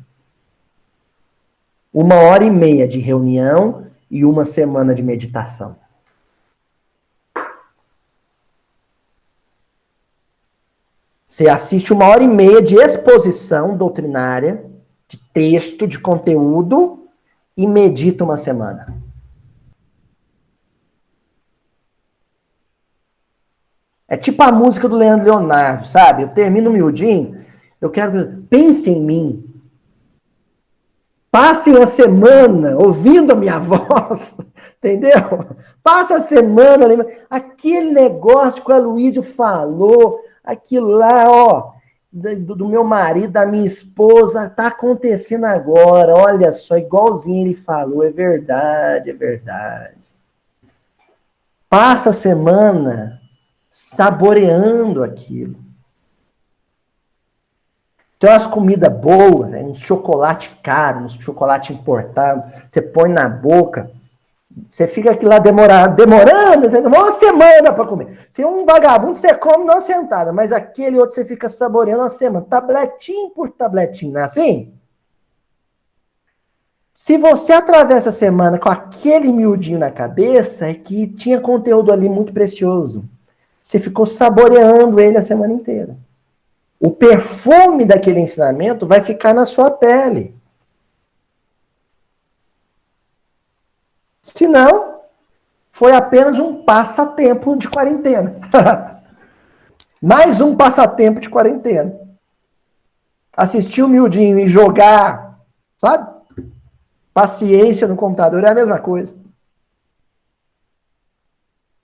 1h30 de reunião e uma semana de meditação. Você assiste 1h30 de exposição doutrinária, de texto, de conteúdo, e medita uma semana. É tipo a música do Leandro Leonardo, sabe? Eu termino miudinho, eu quero... Pense em mim. Passem a semana ouvindo a minha voz, entendeu? Passa a semana... Aquele negócio que o Aloysio falou, aquilo lá, ó, do meu marido, da minha esposa, tá acontecendo agora, olha só, igualzinho ele falou, é verdade, é verdade. Passa a semana saboreando aquilo. Tem umas comidas boas, uns chocolate caro, uns chocolate importado, você põe na boca, você fica aqui lá demorando, você demora uma semana para comer. Se é um vagabundo, você come numa sentada, mas aquele outro você fica saboreando uma semana, tabletinho por tabletinho, não é assim? Se você atravessa a semana com aquele miudinho na cabeça, é que tinha conteúdo ali muito precioso. Você ficou saboreando ele a semana inteira. O perfume daquele ensinamento vai ficar na sua pele. Se não, foi apenas um passatempo de quarentena. Mais um passatempo de quarentena. Assistir o miudinho e jogar, sabe? Paciência no computador é a mesma coisa.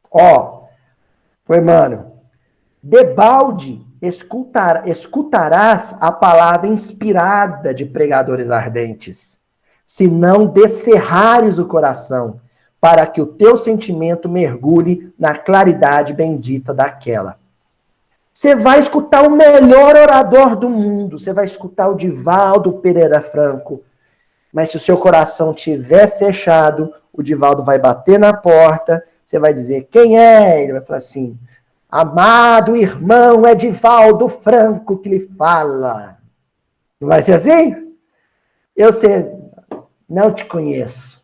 Ó, foi, mano, debalde escutarás a palavra inspirada de pregadores ardentes, se não descerrares o coração, para que o teu sentimento mergulhe na claridade bendita daquela. Você vai escutar o melhor orador do mundo, você vai escutar o Divaldo Pereira Franco, mas se o seu coração estiver fechado, o Divaldo vai bater na porta, você vai dizer, quem é? Ele vai falar assim, amado irmão Edivaldo Franco que lhe fala. Não vai ser assim? Eu sei, não te conheço.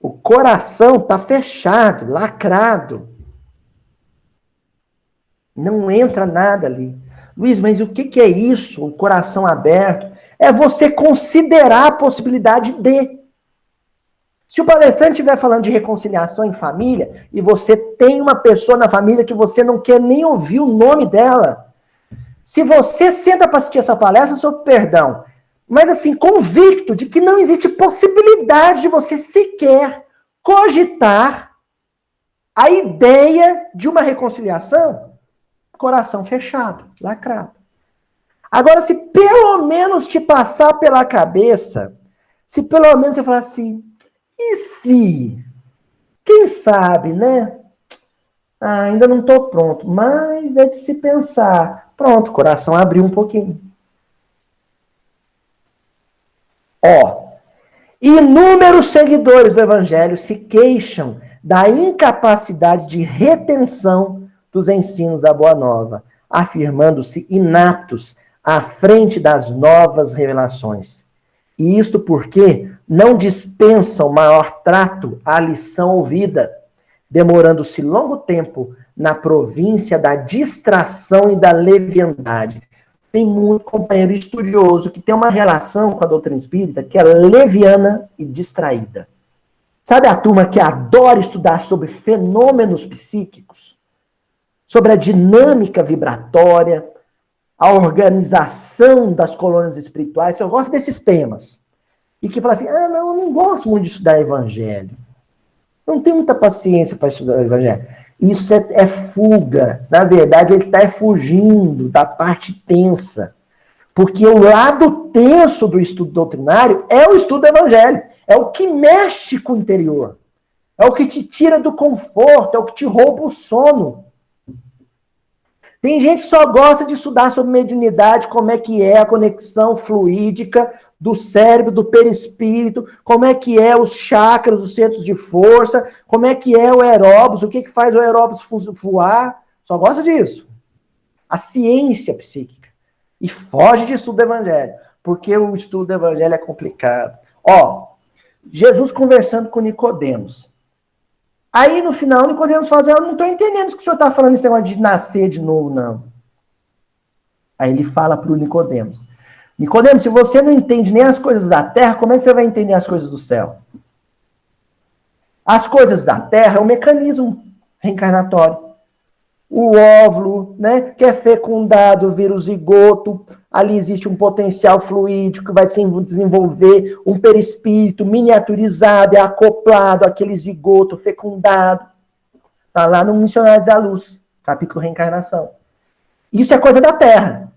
O coração está fechado, lacrado. Não entra nada ali. Luiz, mas o que é isso? O coração aberto? É você considerar a possibilidade de. Se o palestrante estiver falando de reconciliação em família e você tem uma pessoa na família que você não quer nem ouvir o nome dela, se você senta para assistir essa palestra sobre perdão, mas assim, convicto de que não existe possibilidade de você sequer cogitar a ideia de uma reconciliação, coração fechado, lacrado. Agora, se pelo menos te passar pela cabeça, se pelo menos você falar assim, e se? Quem sabe, né? Ah, ainda não estou pronto, mas é de se pensar. Pronto, o coração abriu um pouquinho. Ó, inúmeros seguidores do Evangelho se queixam da incapacidade de retenção dos ensinos da Boa Nova, afirmando-se inaptos à frente das novas revelações. E isto porque não dispensam maior trato à lição ouvida, demorando-se longo tempo na província da distração e da leviandade. Tem muito companheiro estudioso que tem uma relação com a doutrina espírita que é leviana e distraída. Sabe a turma que adora estudar sobre fenômenos psíquicos? Sobre a dinâmica vibratória, a organização das colônias espirituais? Eu gosto desses temas. E que fala assim, não, eu não gosto muito de estudar evangelho. Eu não tenho muita paciência para estudar o evangelho. Isso é fuga. Na verdade, ele está fugindo da parte tensa. Porque o lado tenso do estudo doutrinário é o estudo do evangelho. É o que mexe com o interior. É o que te tira do conforto, é o que te rouba o sono. Tem gente que só gosta de estudar sobre mediunidade, como é que é a conexão fluídica do cérebro, do perispírito, como é que é os chakras, os centros de força, como é que é o aeróbus, o que faz o aeróbus voar. Só gosta disso. A ciência psíquica. E foge de estudo do evangelho, porque o estudo do evangelho é complicado. Ó, Jesus conversando com Nicodemos. Aí, no final, Nicodemos fala assim, eu não estou entendendo o que o senhor está falando, esse negócio de nascer de novo, não. Aí ele fala para o Nicodemos, Nicodemos, se você não entende nem as coisas da terra, como é que você vai entender as coisas do céu? As coisas da terra é um mecanismo reencarnatório. O óvulo, né, que é fecundado, vira o zigoto, ali existe um potencial fluídico que vai se desenvolver, um perispírito miniaturizado, é acoplado àquele zigoto fecundado. Está lá no Missionários da Luz, capítulo Reencarnação. Isso é coisa da Terra.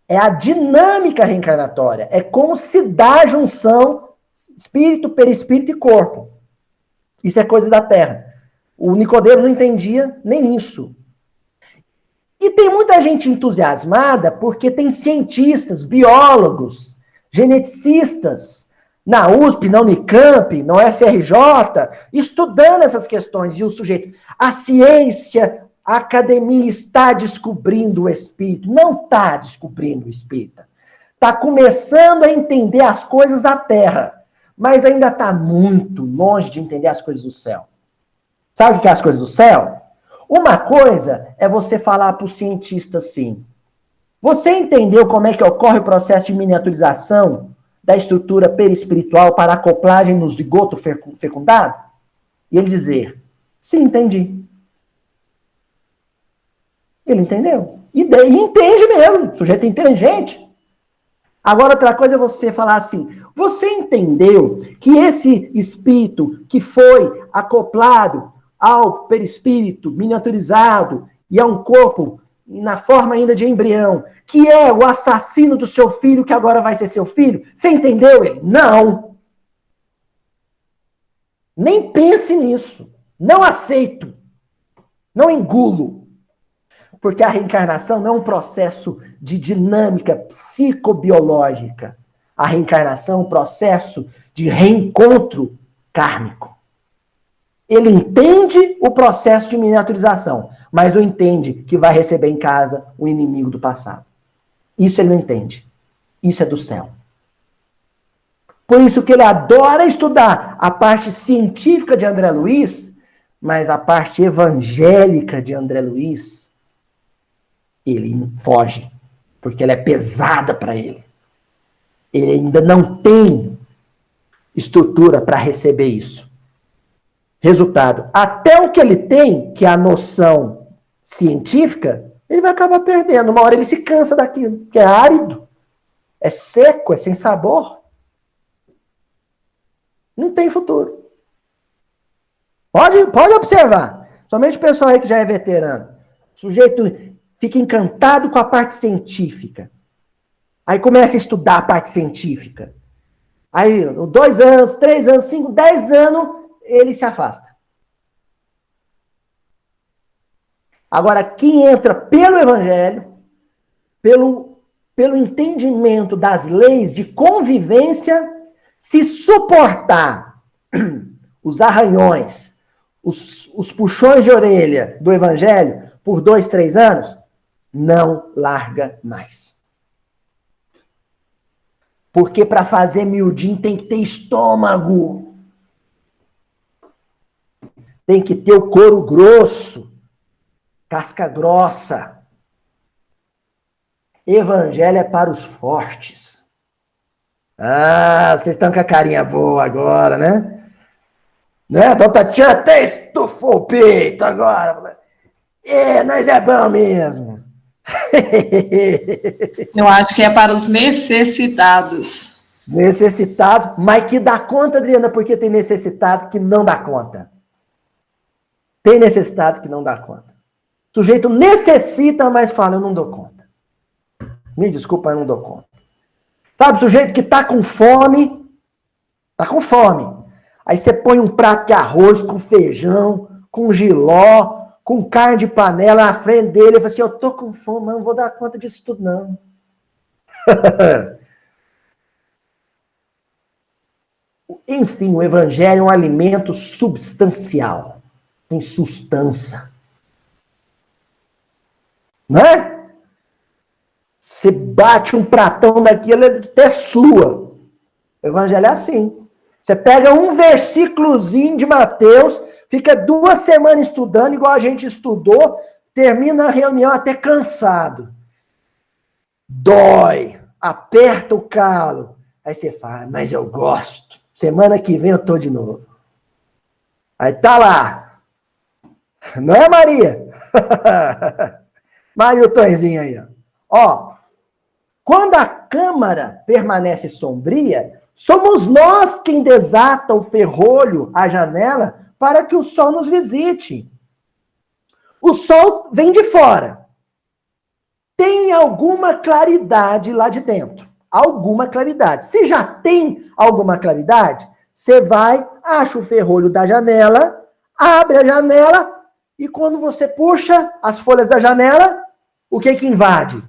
É a dinâmica reencarnatória. É como se dá a junção espírito, perispírito e corpo. Isso é coisa da Terra. O Nicodemos não entendia nem isso. E tem muita gente entusiasmada porque tem cientistas, biólogos, geneticistas, na USP, na Unicamp, na UFRJ, estudando essas questões. E o sujeito, a ciência, a academia está descobrindo o espírito. Não está descobrindo o espírito. Está começando a entender as coisas da Terra, mas ainda está muito longe de entender as coisas do céu. Sabe o que é as coisas do céu? Uma coisa é você falar para o cientista assim, você entendeu como é que ocorre o processo de miniaturização da estrutura perispiritual para acoplagem no zigoto fecundado? E ele dizer, sim, entendi. Ele entendeu. E entende mesmo, o sujeito é inteligente. Agora, outra coisa é você falar assim, você entendeu que esse espírito que foi acoplado ao perispírito miniaturizado e a um corpo na forma ainda de embrião, que é o assassino do seu filho, que agora vai ser seu filho? Você entendeu ele? Não. Nem pense nisso. Não aceito. Não engulo. Porque a reencarnação não é um processo de dinâmica psicobiológica. A reencarnação é um processo de reencontro kármico. Ele entende o processo de miniaturização, mas não entende que vai receber em casa o inimigo do passado. Isso ele não entende. Isso é do céu. Por isso que ele adora estudar a parte científica de André Luiz, mas a parte evangélica de André Luiz ele foge, porque ela é pesada para ele. Ele ainda não tem estrutura para receber isso. Resultado, até o que ele tem, que é a noção científica, ele vai acabar perdendo. Uma hora ele se cansa daquilo, que é árido, é seco, é sem sabor. Não tem futuro. Pode observar. Somente o pessoal aí que já é veterano. O sujeito fica encantado com a parte científica. Aí começa a estudar a parte científica. Aí, 2 anos, 3 anos, 5, 10 anos, ele se afasta. Agora, quem entra pelo Evangelho, pelo entendimento das leis de convivência, se suportar os arranhões, os puxões de orelha do Evangelho por 2, 3 anos, não larga mais. Porque para fazer miudinho tem que ter estômago. Tem que ter o couro grosso, casca grossa. Evangelho é para os fortes. Ah, vocês estão com a carinha boa agora, né? Né? Então Tatiana até estufou o peito agora. Nós é bom mesmo. Eu acho que é para os necessitados. Necessitado, mas que dá conta, Adriana, porque tem necessitado que não dá conta. Tem necessitado que não dá conta. O sujeito necessita, mas fala, eu não dou conta. Me desculpa, eu não dou conta. Sabe, o sujeito que tá com fome, Aí você põe um prato de arroz com feijão, com jiló, com carne de panela na frente dele, e fala assim, eu tô com fome, mas não vou dar conta disso tudo, não. Enfim, o evangelho é um alimento substancial. Tem sustância. Não é? Você bate um pratão daquilo, ele até sua. O evangelho é assim. Você pega um versículozinho de Mateus, fica 2 semanas estudando, igual a gente estudou, termina a reunião até cansado. Dói, aperta o calo. Aí você fala, mas eu gosto. Semana que vem eu tô de novo. Aí tá lá. Não é, Maria? Maria o Tonzinho aí, ó. Ó, quando a câmara permanece sombria, somos nós quem desata o ferrolho à janela para que o sol nos visite. O sol vem de fora. Tem alguma claridade lá de dentro. Alguma claridade. Se já tem alguma claridade, você vai, acha o ferrolho da janela, abre a janela e quando você puxa as folhas da janela, o que invade?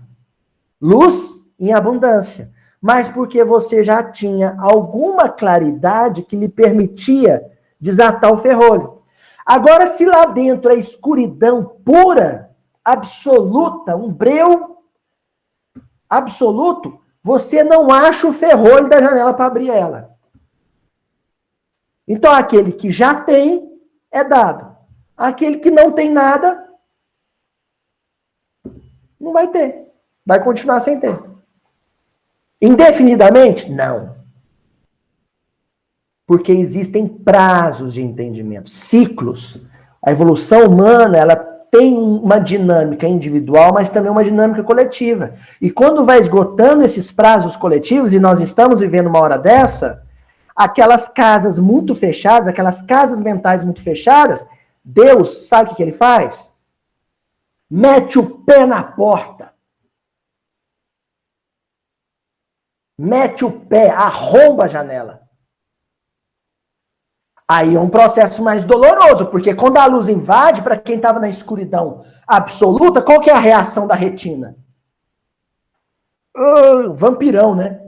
Luz em abundância. Mas porque você já tinha alguma claridade que lhe permitia desatar o ferrolho. Agora, se lá dentro é escuridão pura, absoluta, um breu absoluto, você não acha o ferrolho da janela para abrir ela. Então, aquele que já tem, é dado. Aquele que não tem nada, não vai ter. Vai continuar sem ter. Indefinidamente? Não. Porque existem prazos de entendimento, ciclos. A evolução humana, ela tem uma dinâmica individual, mas também uma dinâmica coletiva. E quando vai esgotando esses prazos coletivos, e nós estamos vivendo uma hora dessa, aquelas casas muito fechadas, aquelas casas mentais muito fechadas, Deus, sabe o que ele faz? Mete o pé na porta. Mete o pé, arromba a janela. Aí é um processo mais doloroso, porque quando a luz invade, para quem estava na escuridão absoluta, qual que é a reação da retina? Vampirão, né?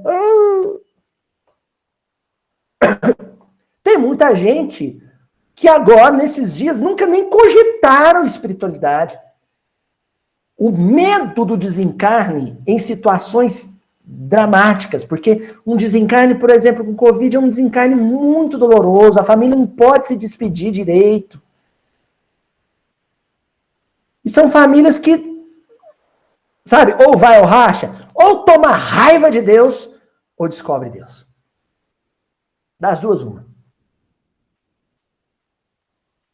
Tem muita gente que agora, nesses dias, nunca nem cogitaram espiritualidade. O medo do desencarne em situações dramáticas, porque um desencarne, por exemplo, com Covid, é um desencarne muito doloroso, a família não pode se despedir direito. E são famílias que Sabe? Ou vai ou racha, ou toma raiva de Deus, ou descobre Deus. Das duas, uma.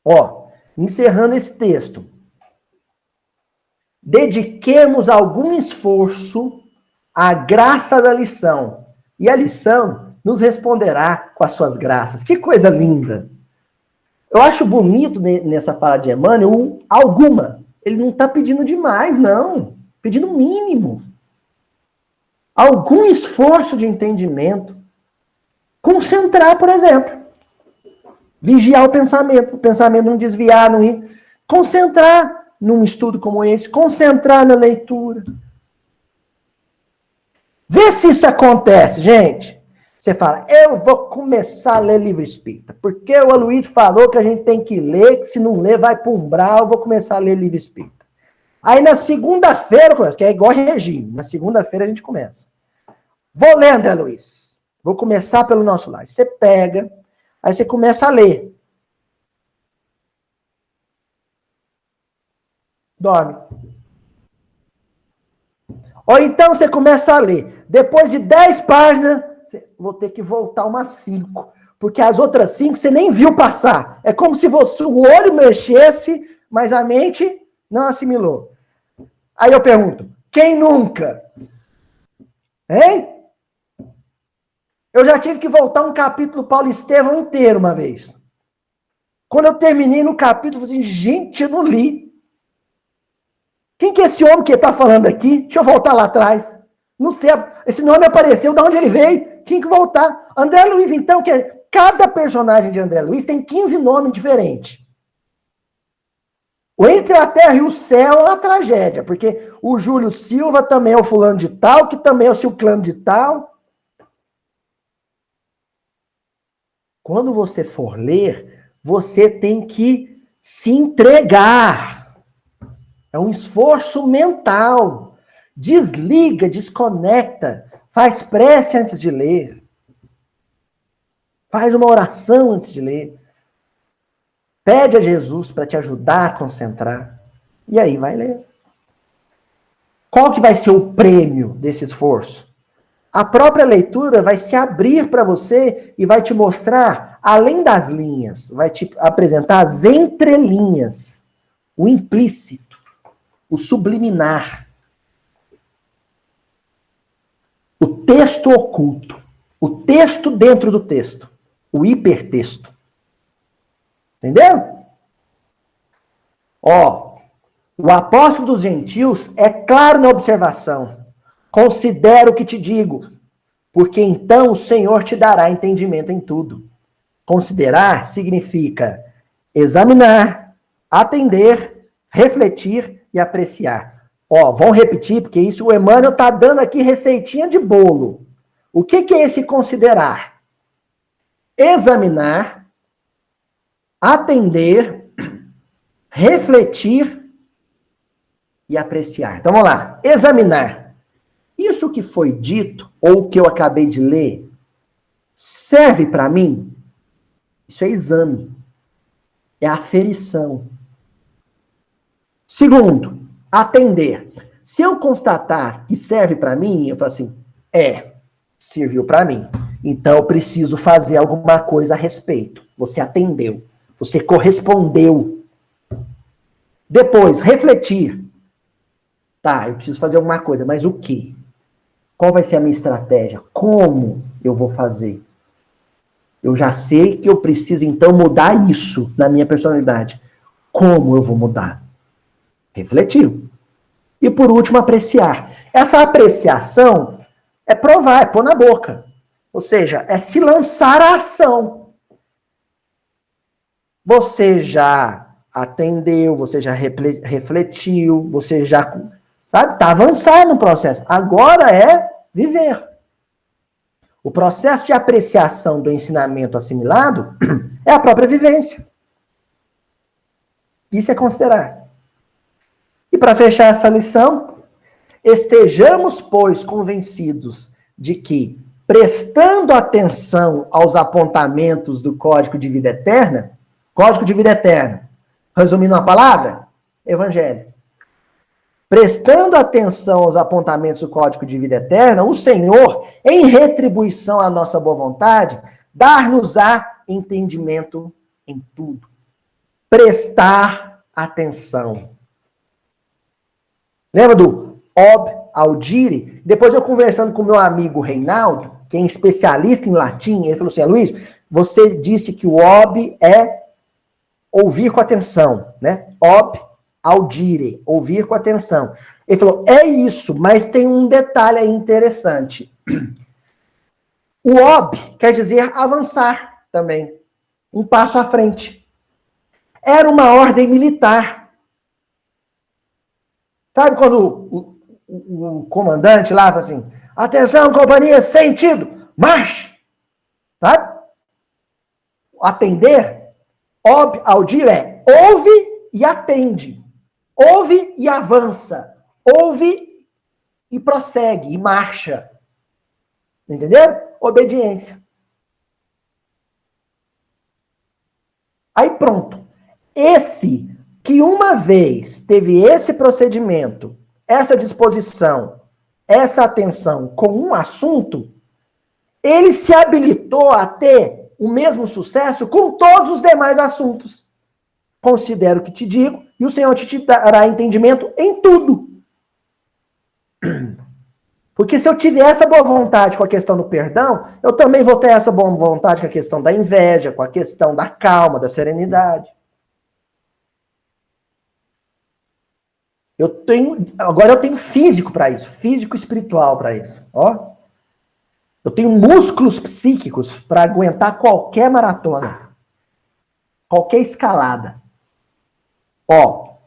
Ó, encerrando esse texto. Dediquemos algum esforço à graça da lição. E a lição nos responderá com as suas graças. Que coisa linda! Eu acho bonito nessa fala de Emmanuel o alguma. Ele não está pedindo demais, não. Pedindo o mínimo. Algum esforço de entendimento. Concentrar, por exemplo. Vigiar o pensamento não desviar, não ir. Concentrar num estudo como esse, concentrar na leitura. Vê se isso acontece, gente. Você fala, eu vou começar a ler livro espírita, porque o Aloysio falou que a gente tem que ler, que se não ler vai para umbral, eu vou começar a ler livro espírita. Aí na segunda-feira, que é igual regime, na segunda-feira a gente começa. Vou ler, André Luiz. Vou começar pelo nosso lar. Você pega, aí você começa a ler. Dorme. Ou então você começa a ler. Depois de 10 páginas, vou ter que voltar umas 5. Porque as outras 5 você nem viu passar. É como se o olho mexesse, mas a mente não assimilou. Aí eu pergunto, quem nunca? Hein? Eu já tive que voltar um capítulo Paulo Estevão inteiro uma vez. Quando eu terminei no capítulo, eu falei assim, gente, eu não li. Quem que é esse homem que está falando aqui? Deixa eu voltar lá atrás. Não sei, esse nome apareceu, de onde ele veio? Tinha que voltar. André Luiz, então, cada personagem de André Luiz tem 15 nomes diferentes. O Entre a Terra e o Céu é uma tragédia, porque o Júlio Silva também é o fulano de tal, que também é o Silclano de tal. Quando você for ler, você tem que se entregar. É um esforço mental. Desliga, desconecta. Faz prece antes de ler. Faz uma oração antes de ler. Pede a Jesus para te ajudar a concentrar. E aí vai ler. Qual que vai ser o prêmio desse esforço? A própria leitura vai se abrir para você e vai te mostrar, além das linhas, vai te apresentar as entrelinhas, o implícito, o subliminar, o texto oculto, o texto dentro do texto, o hipertexto. Entendeu? Ó, o apóstolo dos gentios é claro na observação. Considera o que te digo, porque então o Senhor te dará entendimento em tudo. Considerar significa examinar, atender, refletir e apreciar. Ó, vamos repetir, porque isso o Emmanuel está dando aqui receitinha de bolo. O que é esse considerar? Examinar, atender, refletir e apreciar. Então vamos lá. Examinar. Isso que foi dito, ou que eu acabei de ler, serve para mim? Isso é exame. É aferição. Segundo, atender. Se eu constatar que serve para mim, eu falo assim, serviu para mim. Então eu preciso fazer alguma coisa a respeito. Você atendeu. Você correspondeu. Depois, refletir. Tá, eu preciso fazer alguma coisa, mas o quê? Qual vai ser a minha estratégia? Como eu vou fazer? Eu já sei que eu preciso, então, mudar isso na minha personalidade. Como eu vou mudar? Refletiu. E, por último, apreciar. Essa apreciação é provar, é pôr na boca. Ou seja, é se lançar à ação. Você já atendeu, você já refletiu, você já... sabe? Está avançado no processo. Agora é viver. O processo de apreciação do ensinamento assimilado é a própria vivência. Isso é considerar. E para fechar essa lição, estejamos, pois, convencidos de que, prestando atenção aos apontamentos do Código de Vida Eterna, resumindo uma palavra, Evangelho. prestando atenção aos apontamentos do Código de Vida Eterna, o Senhor, em retribuição à nossa boa vontade, dar-nos-á entendimento em tudo. Prestar atenção. Lembra do ob audire? Depois eu conversando com meu amigo Reinaldo, que é especialista em latim, ele falou assim, Luiz, você disse que o ob é ouvir com atenção, né? Ob audire, ouvir com atenção. Ele falou, é isso, mas tem um detalhe aí interessante. O ob quer dizer avançar também, um passo à frente. Era uma ordem militar. Sabe quando o comandante lá fala assim, atenção, companhia, sentido, marche! Sabe? Atender, ob audire é ouve e atende. Ouve e avança. Ouve e prossegue, e marcha. Entenderam? Obediência. Aí pronto. Esse que uma vez teve esse procedimento, essa disposição, essa atenção com um assunto, ele se habilitou a ter o mesmo sucesso com todos os demais assuntos. Considero o que te digo, e o Senhor te dará entendimento em tudo. Porque se eu tiver essa boa vontade com a questão do perdão, eu também vou ter essa boa vontade com a questão da inveja, com a questão da calma, da serenidade. Agora eu tenho físico para isso, físico espiritual para isso. Ó, eu tenho músculos psíquicos para aguentar qualquer maratona, qualquer escalada. Ó,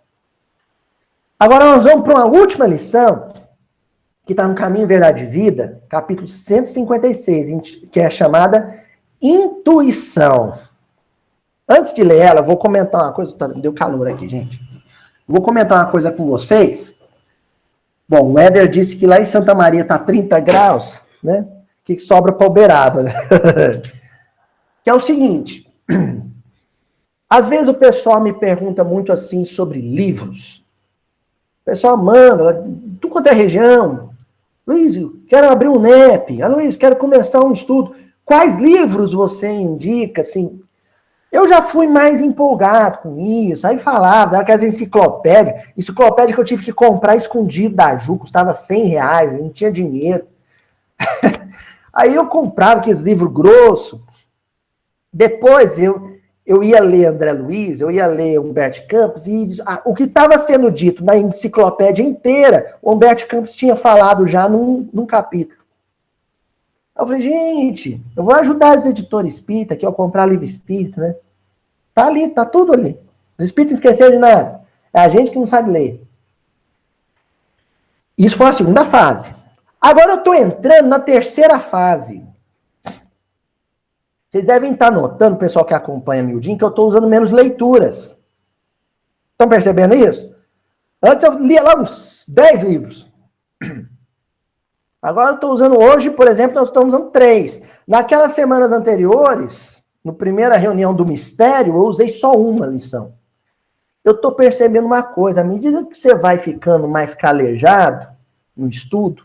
agora nós vamos para uma última lição, que está no Caminho, Verdade e Vida, capítulo 156, que é chamada Intuição. Antes de ler ela, vou comentar uma coisa. Deu calor aqui, gente. Vou comentar uma coisa com vocês. Bom, o Éder disse que lá em Santa Maria está 30 graus, né? O que sobra para Uberaba, né? Que é o seguinte. Às vezes o pessoal me pergunta muito assim sobre livros. O pessoal manda, tu quanto é região? Luiz, quero abrir um NEP. Luiz, quero começar um estudo. Quais livros você indica, assim? Eu já fui mais empolgado com isso. Aí falava, era aquelas enciclopédia que eu tive que comprar escondido da Ju, custava R$100, eu não tinha dinheiro. Aí eu comprava aqueles livros grossos. Depois eu ia ler André Luiz, eu ia ler Humberto Campos, e o que estava sendo dito na enciclopédia inteira, o Humberto Campos tinha falado já num capítulo. Eu falei, gente, eu vou ajudar as editoras espírita aqui, a comprar livro espírita, né? Tá ali, tá tudo ali. Os espíritas esqueceram de nada. É a gente que não sabe ler. Isso foi a segunda fase. Agora eu estou entrando na terceira fase. Vocês devem estar notando, pessoal que acompanha Mildinho, que eu estou usando menos leituras. Estão percebendo isso? Antes eu lia lá uns 10 livros. Agora eu estou usando hoje, por exemplo, nós estamos usando 3. Naquelas semanas anteriores, na primeira reunião do mistério, eu usei só uma lição. Eu estou percebendo uma coisa, à medida que você vai ficando mais calejado no estudo,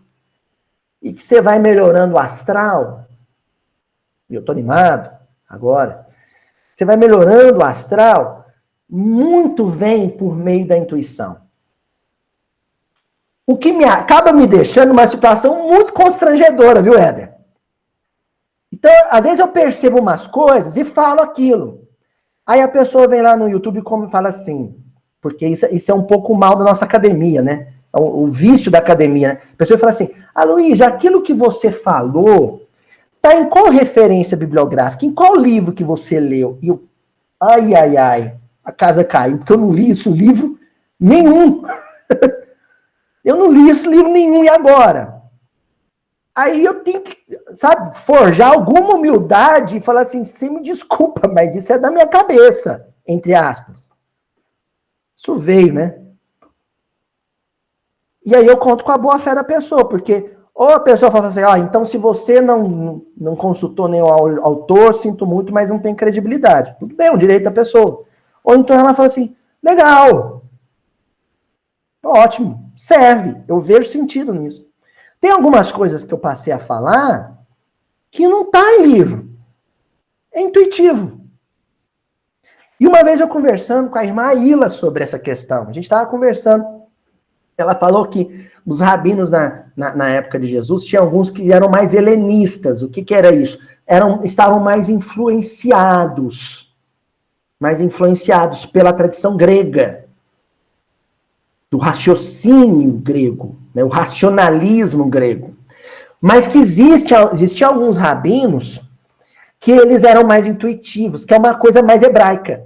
e que você vai melhorando o astral, e eu estou animado agora, você vai melhorando o astral, muito vem por meio da intuição. O que acaba me deixando numa situação muito constrangedora, viu, Éder? Então, às vezes eu percebo umas coisas e falo aquilo. Aí a pessoa vem lá no YouTube e fala assim, porque isso é um pouco o mal da nossa academia, né? O vício da academia, né? A pessoa fala assim, Luiz, aquilo que você falou, tá em qual referência bibliográfica? Em qual livro que você leu? E eu, ai, a casa caiu, porque eu não li esse livro nenhum. Eu não li esse livro nenhum, e agora? Aí eu tenho que, sabe, forjar alguma humildade e falar assim, você me desculpa, mas isso é da minha cabeça, entre aspas. Isso veio, né? E aí eu conto com a boa fé da pessoa, porque ou a pessoa fala assim, então se você não consultou nenhum autor, sinto muito, mas não tem credibilidade. Tudo bem, é um direito da pessoa. Ou então ela fala assim, legal. Ótimo, serve. Eu vejo sentido nisso. Tem algumas coisas que eu passei a falar que não está em livro. É intuitivo. E uma vez eu conversando com a irmã Aila sobre essa questão, a gente estava conversando, ela falou que os rabinos na época de Jesus, tinha alguns que eram mais helenistas. O que era isso? Estavam mais influenciados pela tradição grega, do raciocínio grego, né, o racionalismo grego. Mas que existiam alguns rabinos que eles eram mais intuitivos, que é uma coisa mais hebraica.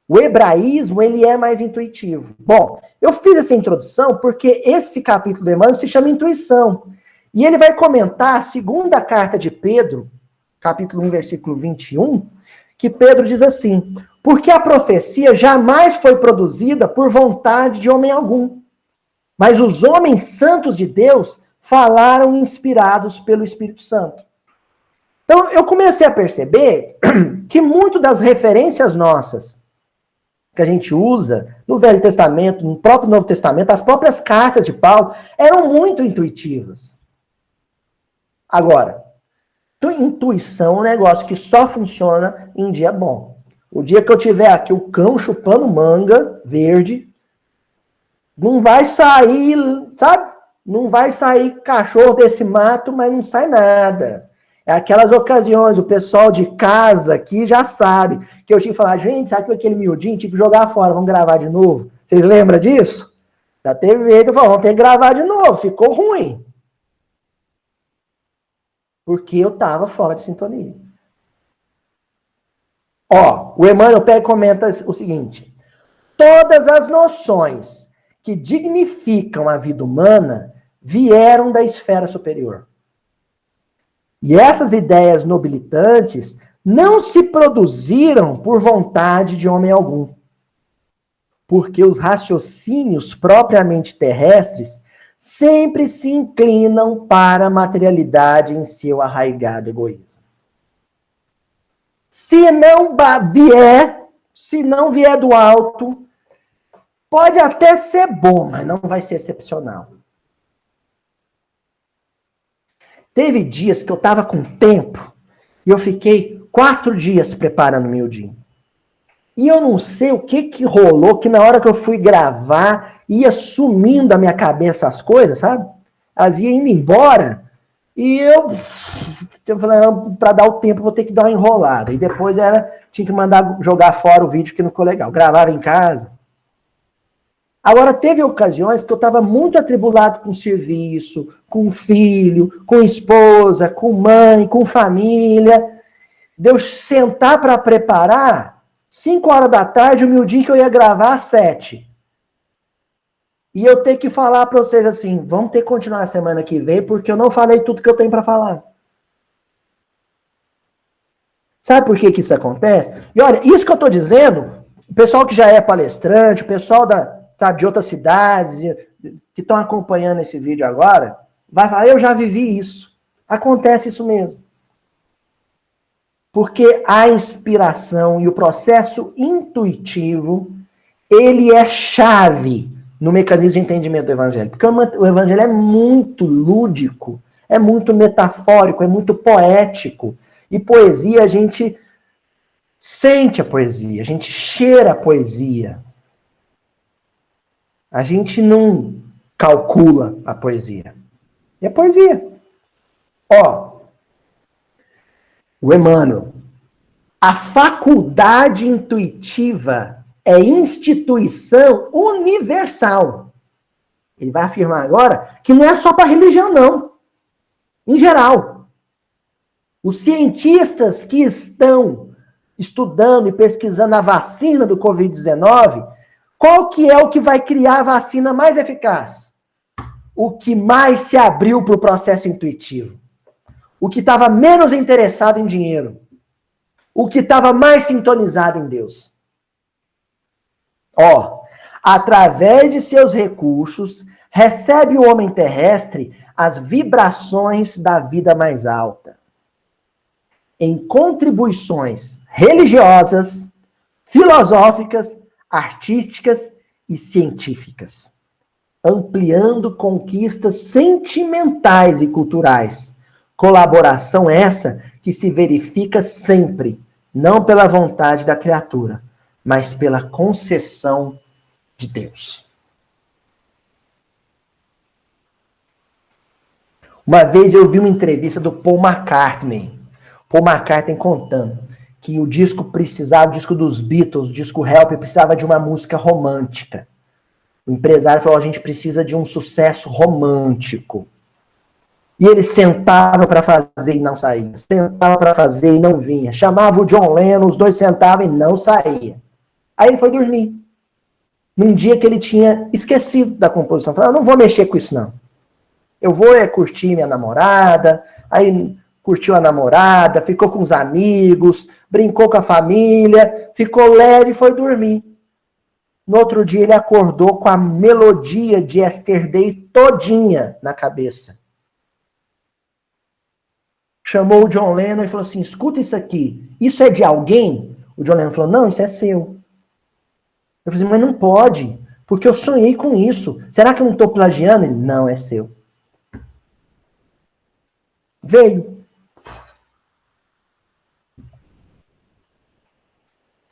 O hebraísmo, ele é mais intuitivo. Bom, eu fiz essa introdução porque esse capítulo de Emmanuel se chama Intuição. E ele vai comentar a segunda carta de Pedro, capítulo 1, versículo 21, que Pedro diz assim: porque a profecia jamais foi produzida por vontade de homem algum, mas os homens santos de Deus falaram inspirados pelo Espírito Santo. Então, eu comecei a perceber que muito das referências nossas que a gente usa no Velho Testamento, no próprio Novo Testamento, as próprias cartas de Paulo, eram muito intuitivas. Agora, intuição é um negócio que só funciona em dia bom. O dia que eu tiver aqui o cão chupando manga verde, não vai sair, sabe? Não vai sair cachorro desse mato, mas não sai nada. É aquelas ocasiões, o pessoal de casa aqui já sabe, que eu tinha que falar, gente, sabe que aquele miudinho tinha que jogar fora, vamos gravar de novo? Vocês lembram disso? Já teve jeito, vamos ter que gravar de novo, ficou ruim. Porque eu estava fora de sintonia. Ó, o Emmanuel pega e comenta o seguinte: todas as noções que dignificam a vida humana vieram da esfera superior. E essas ideias nobilitantes não se produziram por vontade de homem algum, porque os raciocínios propriamente terrestres sempre se inclinam para a materialidade em seu arraigado egoísmo. Se não vier do alto, pode até ser bom, mas não vai ser excepcional. Teve dias que eu estava com tempo e eu fiquei 4 dias preparando meu dia. E eu não sei o que rolou, que na hora que eu fui gravar, ia sumindo da minha cabeça as coisas, sabe? Elas iam indo embora e eu falei, para dar o tempo, vou ter que dar uma enrolada. E depois tinha que mandar jogar fora o vídeo que não ficou legal. Gravava em casa. Agora, teve ocasiões que eu estava muito atribulado com serviço, com filho, com esposa, com mãe, com família. De eu sentar para preparar, 5 horas da tarde, o meu dia que eu ia gravar às 7. E eu ter que falar para vocês assim, vamos ter que continuar a semana que vem, porque eu não falei tudo que eu tenho para falar. Sabe por que isso acontece? E olha, isso que eu estou dizendo, o pessoal que já é palestrante, o pessoal de outras cidades, que estão acompanhando esse vídeo agora, vai falar, eu já vivi isso. Acontece isso mesmo. Porque a inspiração e o processo intuitivo, ele é chave no mecanismo de entendimento do Evangelho. Porque o Evangelho é muito lúdico, é muito metafórico, é muito poético. E poesia, a gente sente a poesia, a gente cheira a poesia. A gente não calcula a poesia. É poesia. Ó, o Emmanuel. A faculdade intuitiva é instituição universal. Ele vai afirmar agora que não é só para religião, não. Em geral. Os cientistas que estão estudando e pesquisando a vacina do Covid-19, qual que é o que vai criar a vacina mais eficaz? O que mais se abriu para o processo intuitivo. O que estava menos interessado em dinheiro. O que estava mais sintonizado em Deus. Ó, através de seus recursos, recebe o homem terrestre as vibrações da vida mais alta. Em contribuições religiosas, filosóficas, artísticas e científicas, ampliando conquistas sentimentais e culturais. Colaboração essa que se verifica sempre, não pela vontade da criatura, mas pela concessão de Deus. Uma vez eu vi uma entrevista do Paul McCartney. Paul McCartney contando que o disco dos Beatles, o disco Help, precisava de uma música romântica. O empresário falou, a gente precisa de um sucesso romântico. E ele sentava para fazer e não saía. Sentava para fazer e não vinha. Chamava o John Lennon, os dois sentavam e não saía. Aí ele foi dormir. Num dia que ele tinha esquecido da composição. Falou, não vou mexer com isso não. Eu vou curtir minha namorada. Aí curtiu a namorada, ficou com os amigos, brincou com a família, ficou leve e foi dormir. No outro dia ele acordou com a melodia de Yesterday todinha na cabeça. Chamou o John Lennon e falou assim, escuta isso aqui, isso é de alguém? O John Lennon falou, não, isso é seu. Eu falei, mas não pode, porque eu sonhei com isso. Será que eu não estou plagiando? Ele, não, é seu. Veio.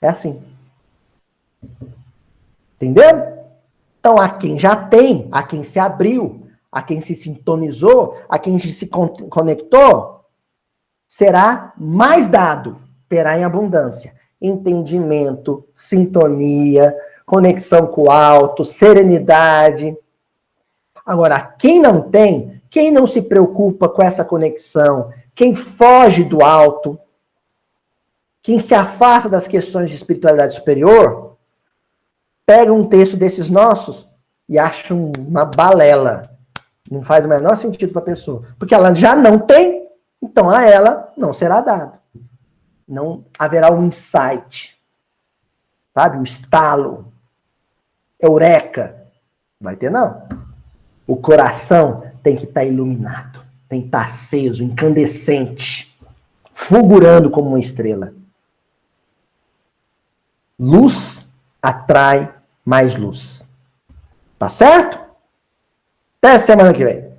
É assim. Entendeu? Então, a quem já tem, a quem se abriu, a quem se sintonizou, a quem se conectou, será mais dado, terá em abundância. Entendimento, sintonia, conexão com o alto, serenidade. Agora, quem não tem, quem não se preocupa com essa conexão, quem foge do alto, quem se afasta das questões de espiritualidade superior, pega um texto desses nossos e acha uma balela. Não faz o menor sentido para a pessoa. Porque ela já não tem, então a ela não será dado. Não haverá um insight. Sabe? O estalo. Eureka. Vai ter não. O coração tem que estar iluminado. Tem que estar aceso, incandescente. Fulgurando como uma estrela. Luz atrai mais luz. Tá certo? Até semana que vem.